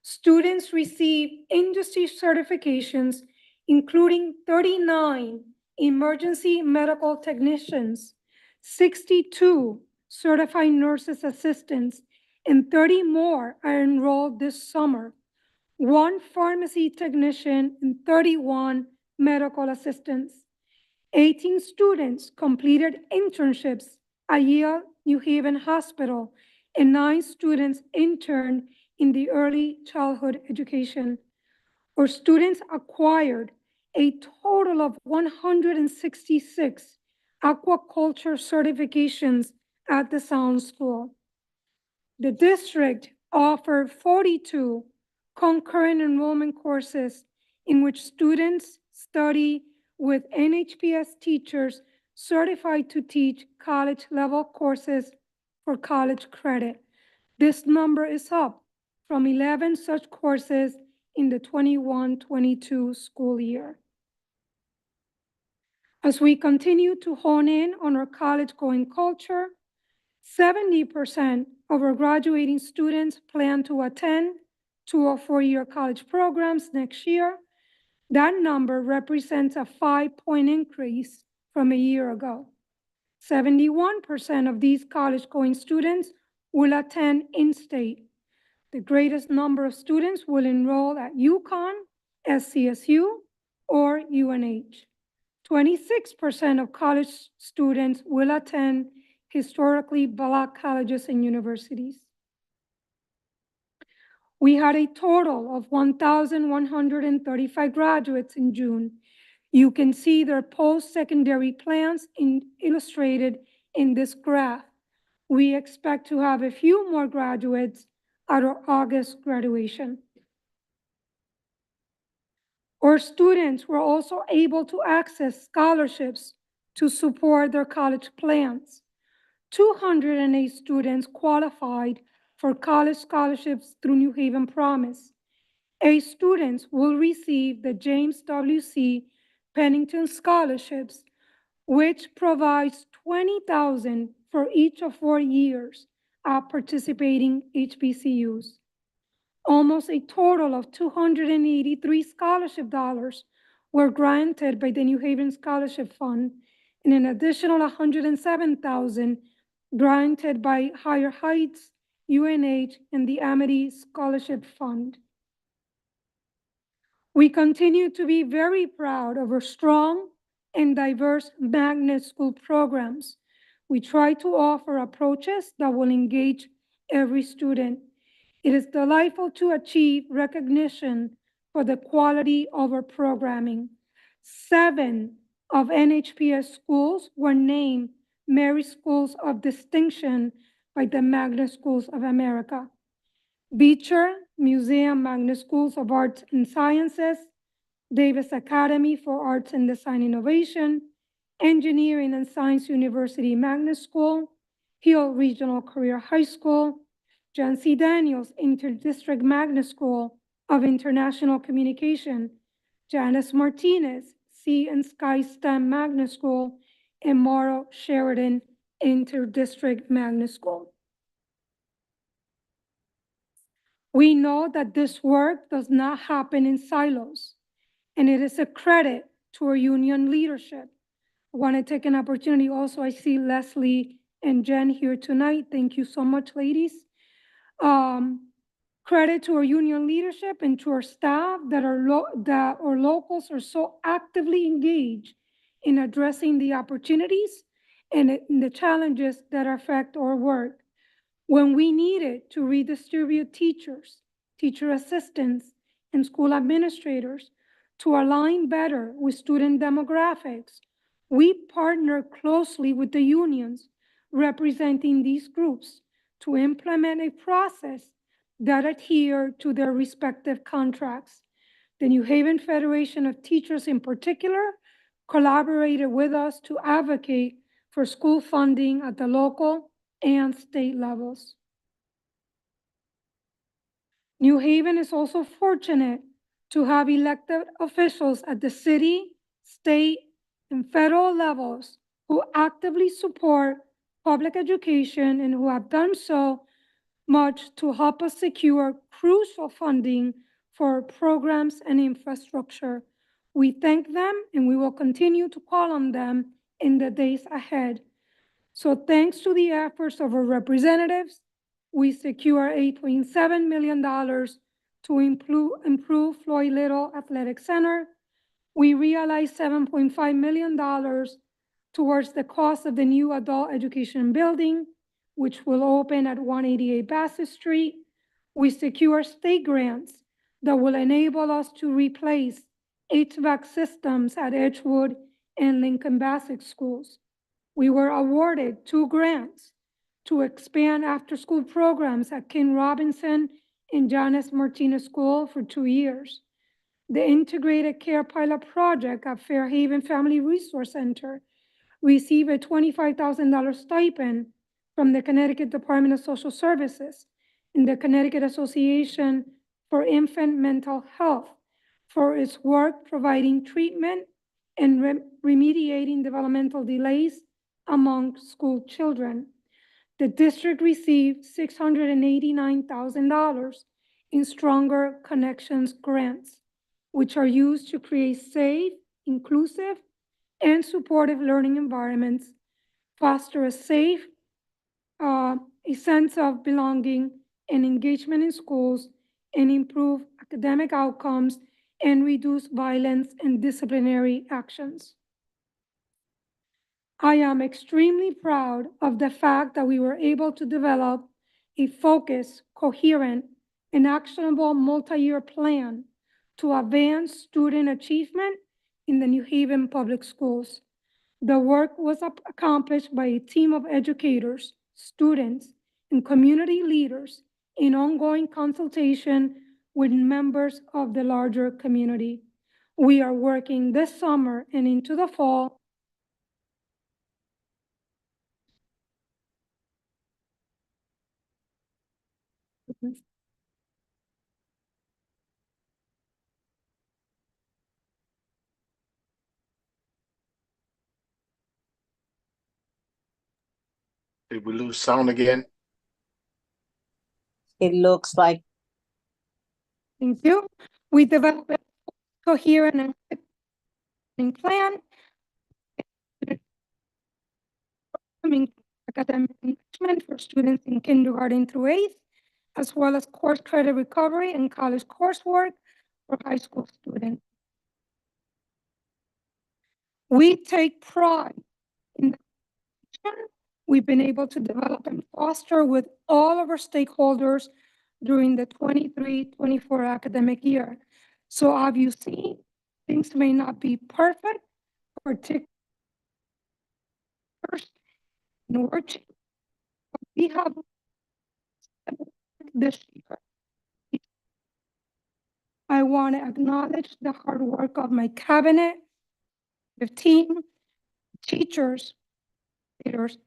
Students receive industry certifications, including 39 emergency medical technicians, 62 certified nurses assistants, and 30 more are enrolled this summer, 1 pharmacy technician and 31 medical assistants. 18 students completed internships at Yale New Haven Hospital, and 9 students interned in the early childhood education. Our students acquired a total of 166 aquaculture certifications at the Sound School. The district offered 42 concurrent enrollment courses in which students study with NHPS teachers certified to teach college-level courses for college credit. This number is up from 11 such courses in the 21-22 school year. As we continue to hone in on our college-going culture, 70% of our graduating students plan to attend 2 or 4-year college programs next year. That number represents a 5-point increase from a year ago. 71% of these college-going students will attend in-state. The greatest number of students will enroll at UConn, SCSU, or UNH. 26% of college students will attend historically Black colleges and universities. We had a total of 1,135 graduates in June. You can see their post-secondary plans illustrated in this graph. We expect to have a few more graduates at our August graduation. Our students were also able to access scholarships to support their college plans. 208 students qualified for college scholarships through New Haven Promise. 8 students will receive the James W.C. Pennington Scholarships, which provides $20,000 for each of 4 years at participating HBCUs. Almost a total of 283 scholarship dollars were granted by the New Haven Scholarship Fund, and an additional $107,000 granted by Higher Heights, UNH, and the Amity Scholarship Fund. We continue to be very proud of our strong and diverse magnet school programs. We try to offer approaches that will engage every student. It is delightful to achieve recognition for the quality of our programming. 7 of NHPS schools were named Merit Schools of Distinction by the Magnet Schools of America. Beecher Museum Magnet Schools of Arts and Sciences, Davis Academy for Arts and Design Innovation, Engineering and Science University Magnet School, Hill Regional Career High School, John C. Daniels Interdistrict Magnet School of International Communication, Janice Martinez Sea and Sky STEM Magnet School, and Morrow Sheridan inter-district magnet school. We know that this work does not happen in silos, and it is a credit to our union leadership. I want to take an opportunity also, I see Leslie and Jen here tonight. Thank you so much, ladies. Credit to our union leadership and to our staff that our locals are so actively engaged in addressing the opportunities and the challenges that affect our work. When we needed to redistribute teachers, teacher assistants, and school administrators to align better with student demographics, we partner closely with the unions representing these groups to implement a process that adhere to their respective contracts. The New Haven Federation of Teachers in particular collaborated with us to advocate for school funding at the local and state levels. New Haven is also fortunate to have elected officials at the city, state, and federal levels who actively support public education and who have done so much to help us secure crucial funding for programs and infrastructure. We thank them and we will continue to call on them in the days ahead. So thanks to the efforts of our representatives, we secure $8.7 million to improve Floyd Little Athletic Center. We realized $7.5 million towards the cost of the new adult education building, which will open at 188 Bassett Street. We secure state grants that will enable us to replace HVAC systems at Edgewood and Lincoln Bassett schools. We were awarded 2 grants to expand after-school programs at King Robinson and Janice Martinez School for 2 years. The Integrated Care Pilot Project at Fairhaven Family Resource Center received a $25,000 stipend from the Connecticut Department of Social Services and the Connecticut Association for Infant Mental Health for its work providing treatment and remediating developmental delays among school children. The district received $689,000 in Stronger Connections grants, which are used to create safe, inclusive, and supportive learning environments, foster a safe, a sense of belonging and engagement in schools, and improve academic outcomes and reduce violence and disciplinary actions. I am extremely proud of the fact that we were able to develop a focused, coherent, and actionable multi-year plan to advance student achievement in the New Haven Public Schools. The work was accomplished by a team of educators, students, and community leaders in ongoing consultation with members of the larger community. We are working this summer and into the fall Did we lose sound again? It looks like Thank you. We developed a coherent and plan, academic enrichment for students in kindergarten through 8th, as well as course credit recovery and college coursework for high school students. We take pride in the we've been able to develop and foster with all of our stakeholders during the 23-24 academic year. So obviously, things may not be perfect, particularly in work. We have this year. I want to acknowledge the hard work of my cabinet, the team, teachers, leaders.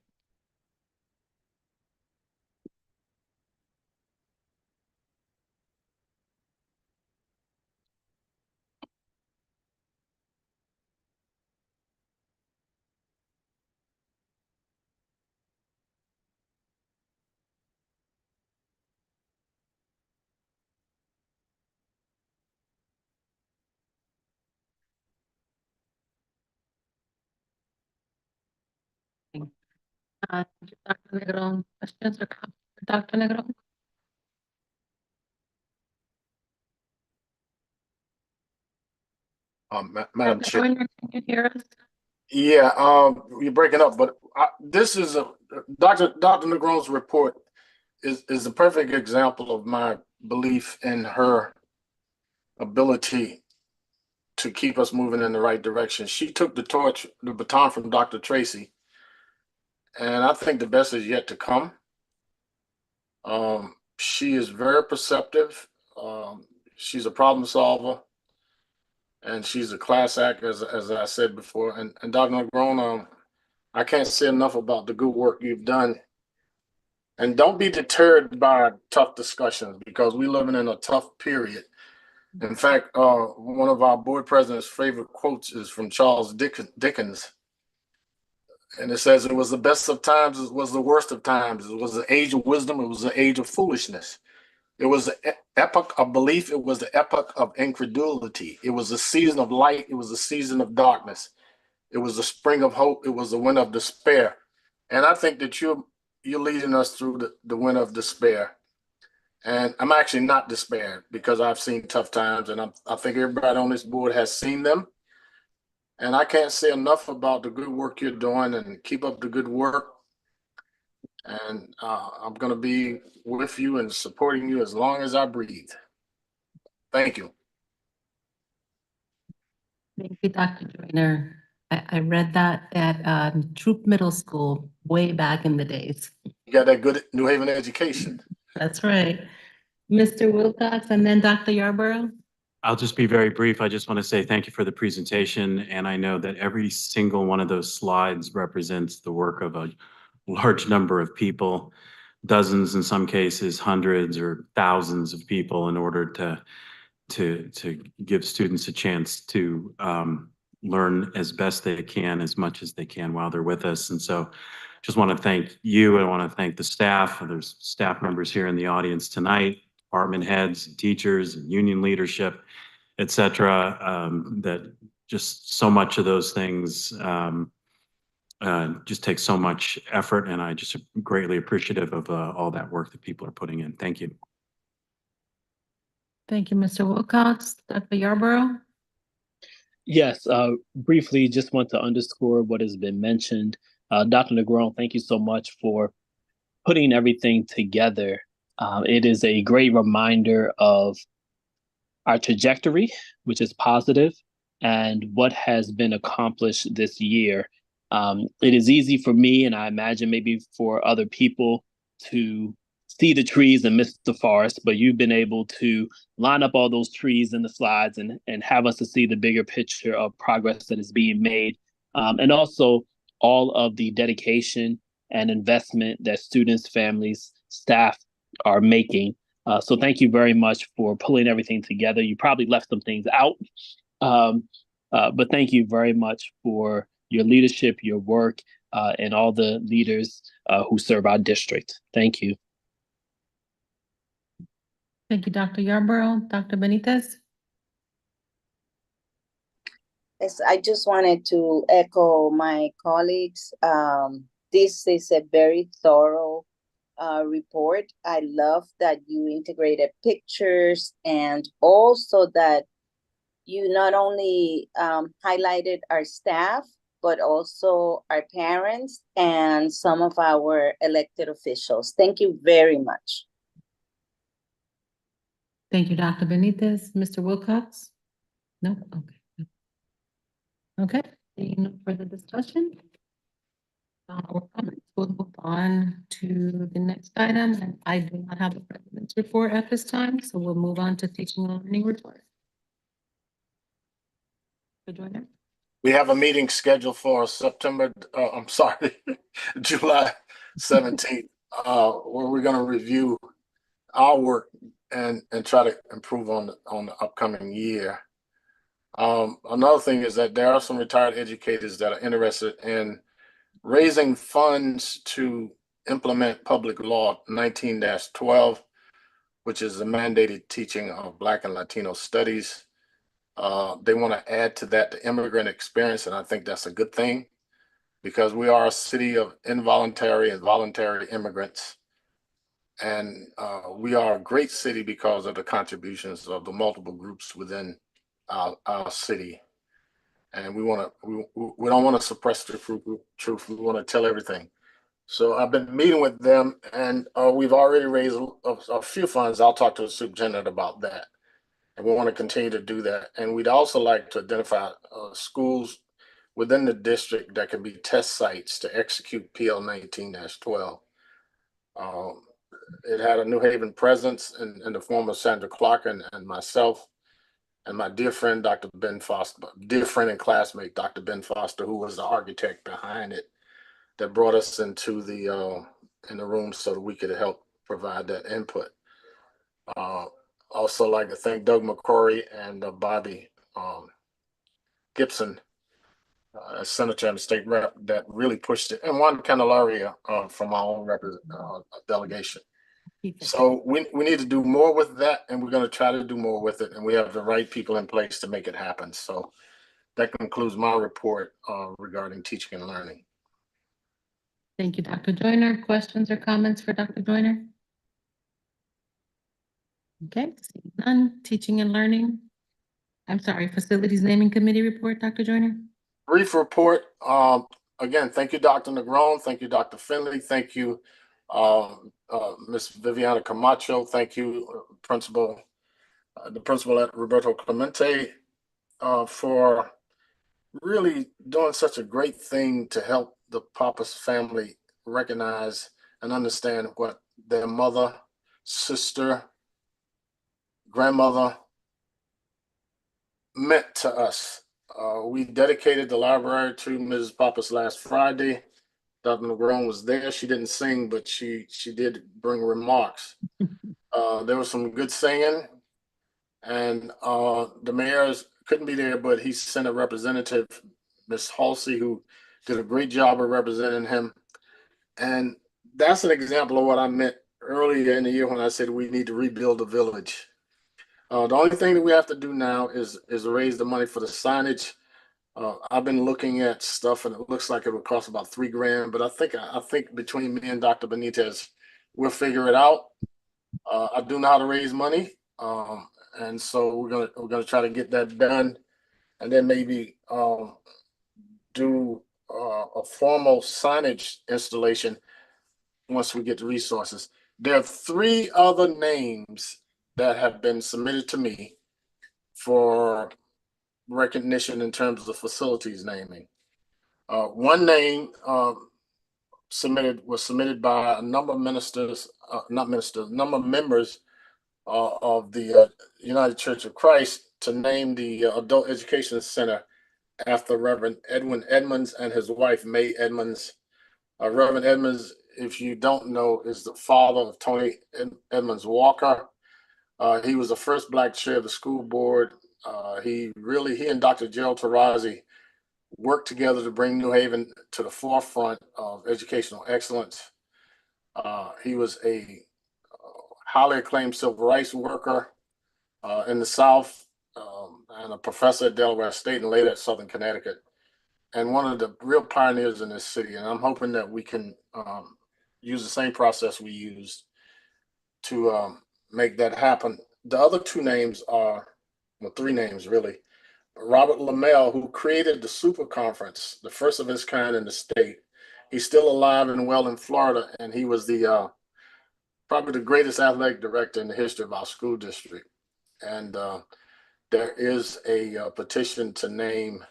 Dr. Negron, questions or comments for Dr. Negron? Madam Dr. Chair. Joyner, can you hear us? Yeah, you're breaking up, but this is Dr. Negron's report is a perfect example of my belief in her ability to keep us moving in the right direction. She took the baton from Dr. Tracy, and I think the best is yet to come. She is very perceptive. She's a problem solver, and she's a class act, as I said before. And Dr. Negron, I can't say enough about the good work you've done. And don't be deterred by tough discussions, because we're living in a tough period. In fact, one of our board president's favorite quotes is from Charles Dickens. And it says, it was the best of times, it was the worst of times. It was the age of wisdom, it was the age of foolishness. It was the epoch of belief, it was the epoch of incredulity. It was the season of light, it was the season of darkness. It was the spring of hope, it was the winter of despair. And I think that you're leading us through the winter of despair. And I'm actually not despairing, because I've seen tough times, and I think everybody on this board has seen them. And I can't say enough about the good work you're doing, and keep up the good work. And I'm going to be with you and supporting you as long as I breathe. Thank you. Thank you, Dr. Joyner. I read that at Troop Middle School way back in the days. You got that good New Haven education. That's right. Mr. Wilcox and then Dr. Yarborough. I'll just be very brief. I just want to say thank you for the presentation. And I know that every single one of those slides represents the work of a large number of people, dozens, in some cases, hundreds or thousands of people, in order to give students a chance to learn as best they can, as much as they can while they're with us. And so just want to thank you. I want to thank the staff. There's staff members here in the audience tonight, department heads, and teachers, and union leadership, et cetera, that just so much of those things just take so much effort. And I just greatly appreciative of all that work that people are putting in. Thank you. Thank you, Mr. Wilcox. Dr. Yarborough. Yes, briefly, just want to underscore what has been mentioned. Dr. Negron, thank you so much for putting everything together. It is a great reminder of our trajectory, which is positive, and what has been accomplished this year. It is easy for me, and I imagine maybe for other people, to see the trees and miss the forest, but you've been able to line up all those trees in the slides and have us to see the bigger picture of progress that is being made. And also all of the dedication and investment that students, families, staff are making. So thank you very much for pulling everything together. You probably left some things out, but thank you very much for your leadership, your work, and all the leaders who serve our district. Thank you. Thank you, Dr. Yarborough. Dr. Benitez. Yes, I just wanted to echo my colleagues. This is a very thorough report. I love that you integrated pictures, and also that you not only highlighted our staff, but also our parents and some of our elected officials. Thank you very much. Thank you, Dr. Benitez. Mr. Wilcox? No? Okay. Okay, seeing no further discussion. We'll move on to the next item, and I do not have a president's report at this time, so we'll move on to teaching and learning report. We have a meeting scheduled for July 17th, where we're going to review our work and try to improve on the upcoming year. Another thing is that there are some retired educators that are interested in raising funds to implement Public Law 19-12, which is the mandated teaching of Black and Latino studies. They want to add to that the immigrant experience, and I think that's a good thing. because we are a city of involuntary and voluntary immigrants. And we are a great city because of the contributions of the multiple groups within our city. And we don't want to suppress the truth. We want to tell everything. So I've been meeting with them, and we've already raised a few funds. I'll talk to the superintendent about that. And we want to continue to do that. And we'd also like to identify schools within the district that can be test sites to execute PL 19-12. It had a New Haven presence in the form of Sandra Clark and myself, and my dear friend, Dr. Ben Foster, dear friend and classmate, Dr. Ben Foster, who was the architect behind it, that brought us into the in the room so that we could help provide that input. Also like to thank Doug McCrory and Bobby Gibson, Senator and State Rep, that really pushed it, and Juan Candelaria from our own delegation. So we need to do more with that, and we're going to try to do more with it, and we have the right people in place to make it happen. So that concludes my report regarding teaching and learning. Thank you, Dr. Joyner. Questions or comments for Dr. Joyner? Okay, seeing none. Teaching and learning. I'm sorry, Facilities Naming Committee report, Dr. Joyner. Brief report. Again, thank you, Dr. Negron. Thank you, Dr. Finley. Thank you, Ms. Viviana Camacho. Thank you, the principal at Roberto Clemente, for really doing such a great thing to help the Pappas family recognize and understand what their mother, sister, grandmother meant to us. We dedicated the library to Mrs. Pappas last Friday. Dr. Negron was there. She didn't sing, but she did bring remarks. There was some good singing, and the mayors couldn't be there, but he sent a representative, Ms. Halsey, who did a great job of representing him. And that's an example of what I meant earlier in the year when I said we need to rebuild the village. The only thing that we have to do now is raise the money for the signage. I've been looking at stuff, and it looks like it would cost about $3 grand. But I think between me and Dr. Benitez, we'll figure it out. I do know how to raise money, and so we're gonna try to get that done, and then maybe do a formal signage installation once we get the resources. There are 3 other names that have been submitted to me for recognition in terms of facilities naming. One name was submitted by a number of number of members of the United Church of Christ to name the Adult Education Center after Reverend Edwin Edmonds and his wife, May Edmonds. Reverend Edmonds, if you don't know, is the father of Tony Edmonds Walker. He was the first Black chair of the school board. He and Dr. Gerald Tarazi worked together to bring New Haven to the forefront of educational excellence. He was a highly acclaimed civil rights worker in the South, and a professor at Delaware State and later at Southern Connecticut, and one of the real pioneers in this city. And I'm hoping that we can use the same process we used to make that happen. The other 2 names are, well, 3 names really. Robert Lamel, who created the Super Conference, the first of its kind in the state. He's still alive and well in Florida, and he was the probably the greatest athletic director in the history of our school district. And there is a petition to name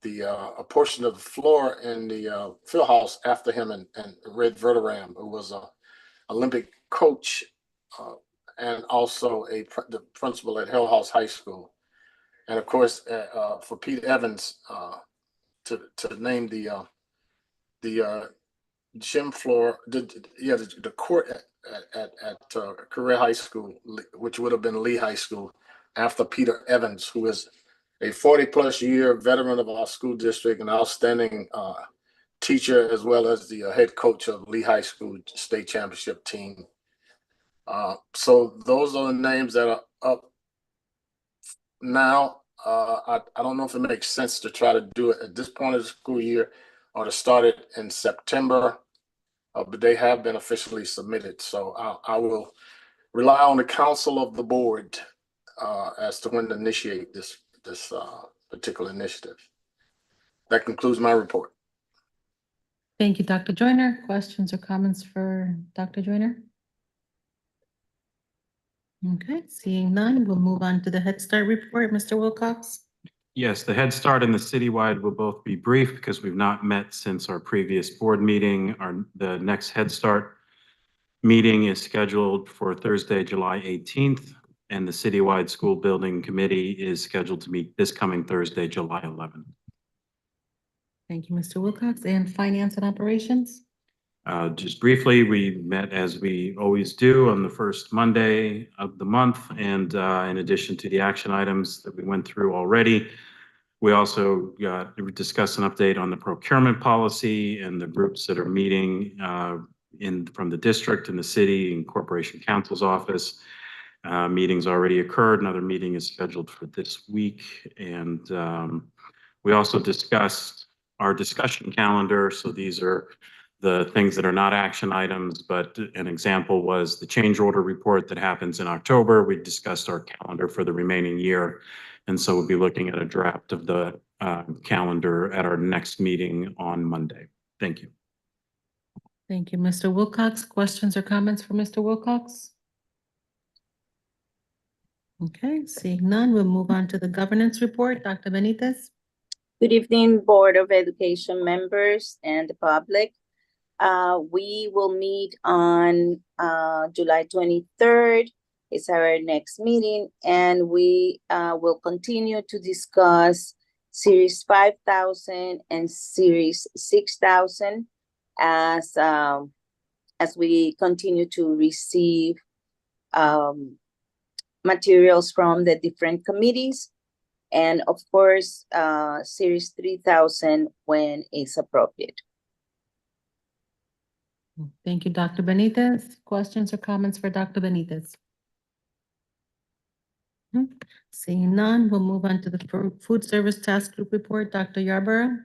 a portion of the floor in the field house after him, and Red Verderam, who was an Olympic coach and also the principal at Hill House High School. And of course, for Pete Evans to name the gym floor, the court at Career High School, which would have been Lee High School, after Peter Evans, who is a 40-plus year veteran of our school district, an outstanding teacher, as well as the head coach of Lee High School state championship team. So those are the names that are up now. I don't know if it makes sense to try to do it at this point of the school year, or to start it in September. But they have been officially submitted, so I will rely on the counsel of the board as to when to initiate this particular initiative. That concludes my report. Thank you, Dr. Joyner. Questions or comments for Dr. Joyner? Okay, seeing none, we'll move on to the Head Start report. Mr. Wilcox? Yes, the Head Start and the citywide will both be brief because we've not met since our previous board meeting. The next Head Start meeting is scheduled for Thursday, July 18th, and the citywide school building committee is scheduled to meet this coming Thursday, July 11th. Thank you, Mr. Wilcox. And Finance and Operations? Just briefly, we met as we always do on the first Monday of the month. And in addition to the action items that we went through already, we also discussed an update on the procurement policy and the groups that are meeting from the district and the city and Corporation Counsel's office. Meetings already occurred. Another meeting is scheduled for this week. And we also discussed our discussion calendar. So these are the things that are not action items, but an example was the change order report that happens in October. We discussed our calendar for the remaining year. And so we'll be looking at a draft of the calendar at our next meeting on Monday. Thank you. Thank you, Mr. Wilcox. Questions or comments for Mr. Wilcox? Okay, seeing none, we'll move on to the governance report. Dr. Benitez? Good evening, Board of Education members and the public. We will meet on July 23rd. It's our next meeting, and we will continue to discuss Series 5000 and Series 6000 as we continue to receive materials from the different committees, and of course, Series 3000 when it's appropriate. Thank you, Dr. Benitez. Questions or comments for Dr. Benitez? Seeing none, we'll move on to the Food Service Task Group report. Dr. Yarborough?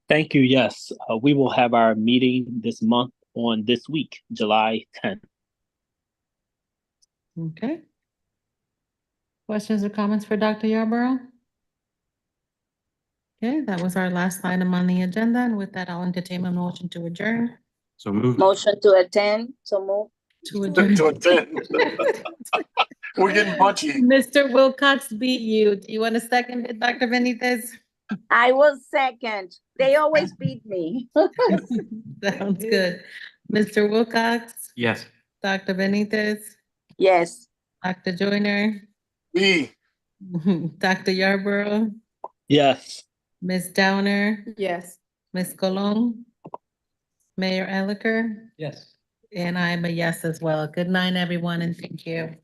Thank you. Yes, we will have our meeting this month on this week, July 10th. Okay. Questions or comments for Dr. Yarborough? Okay, that was our last item on the agenda, and with that, I'll entertain a motion to adjourn. So moved. Motion to attend, so move. To adjourn. To attend. We're getting punchy. Mr. Wilcox beat you. Do you want to second it, Dr. Benitez? I was second. They always beat me. Sounds good. Mr. Wilcox? Yes. Dr. Benitez? Yes. Dr. Joyner? Me. Dr. Yarborough? Yes. Ms. Downer? Yes. Ms. Colon? Mayor Elicker? Yes. And I'm a yes as well. Good night, everyone, and thank you.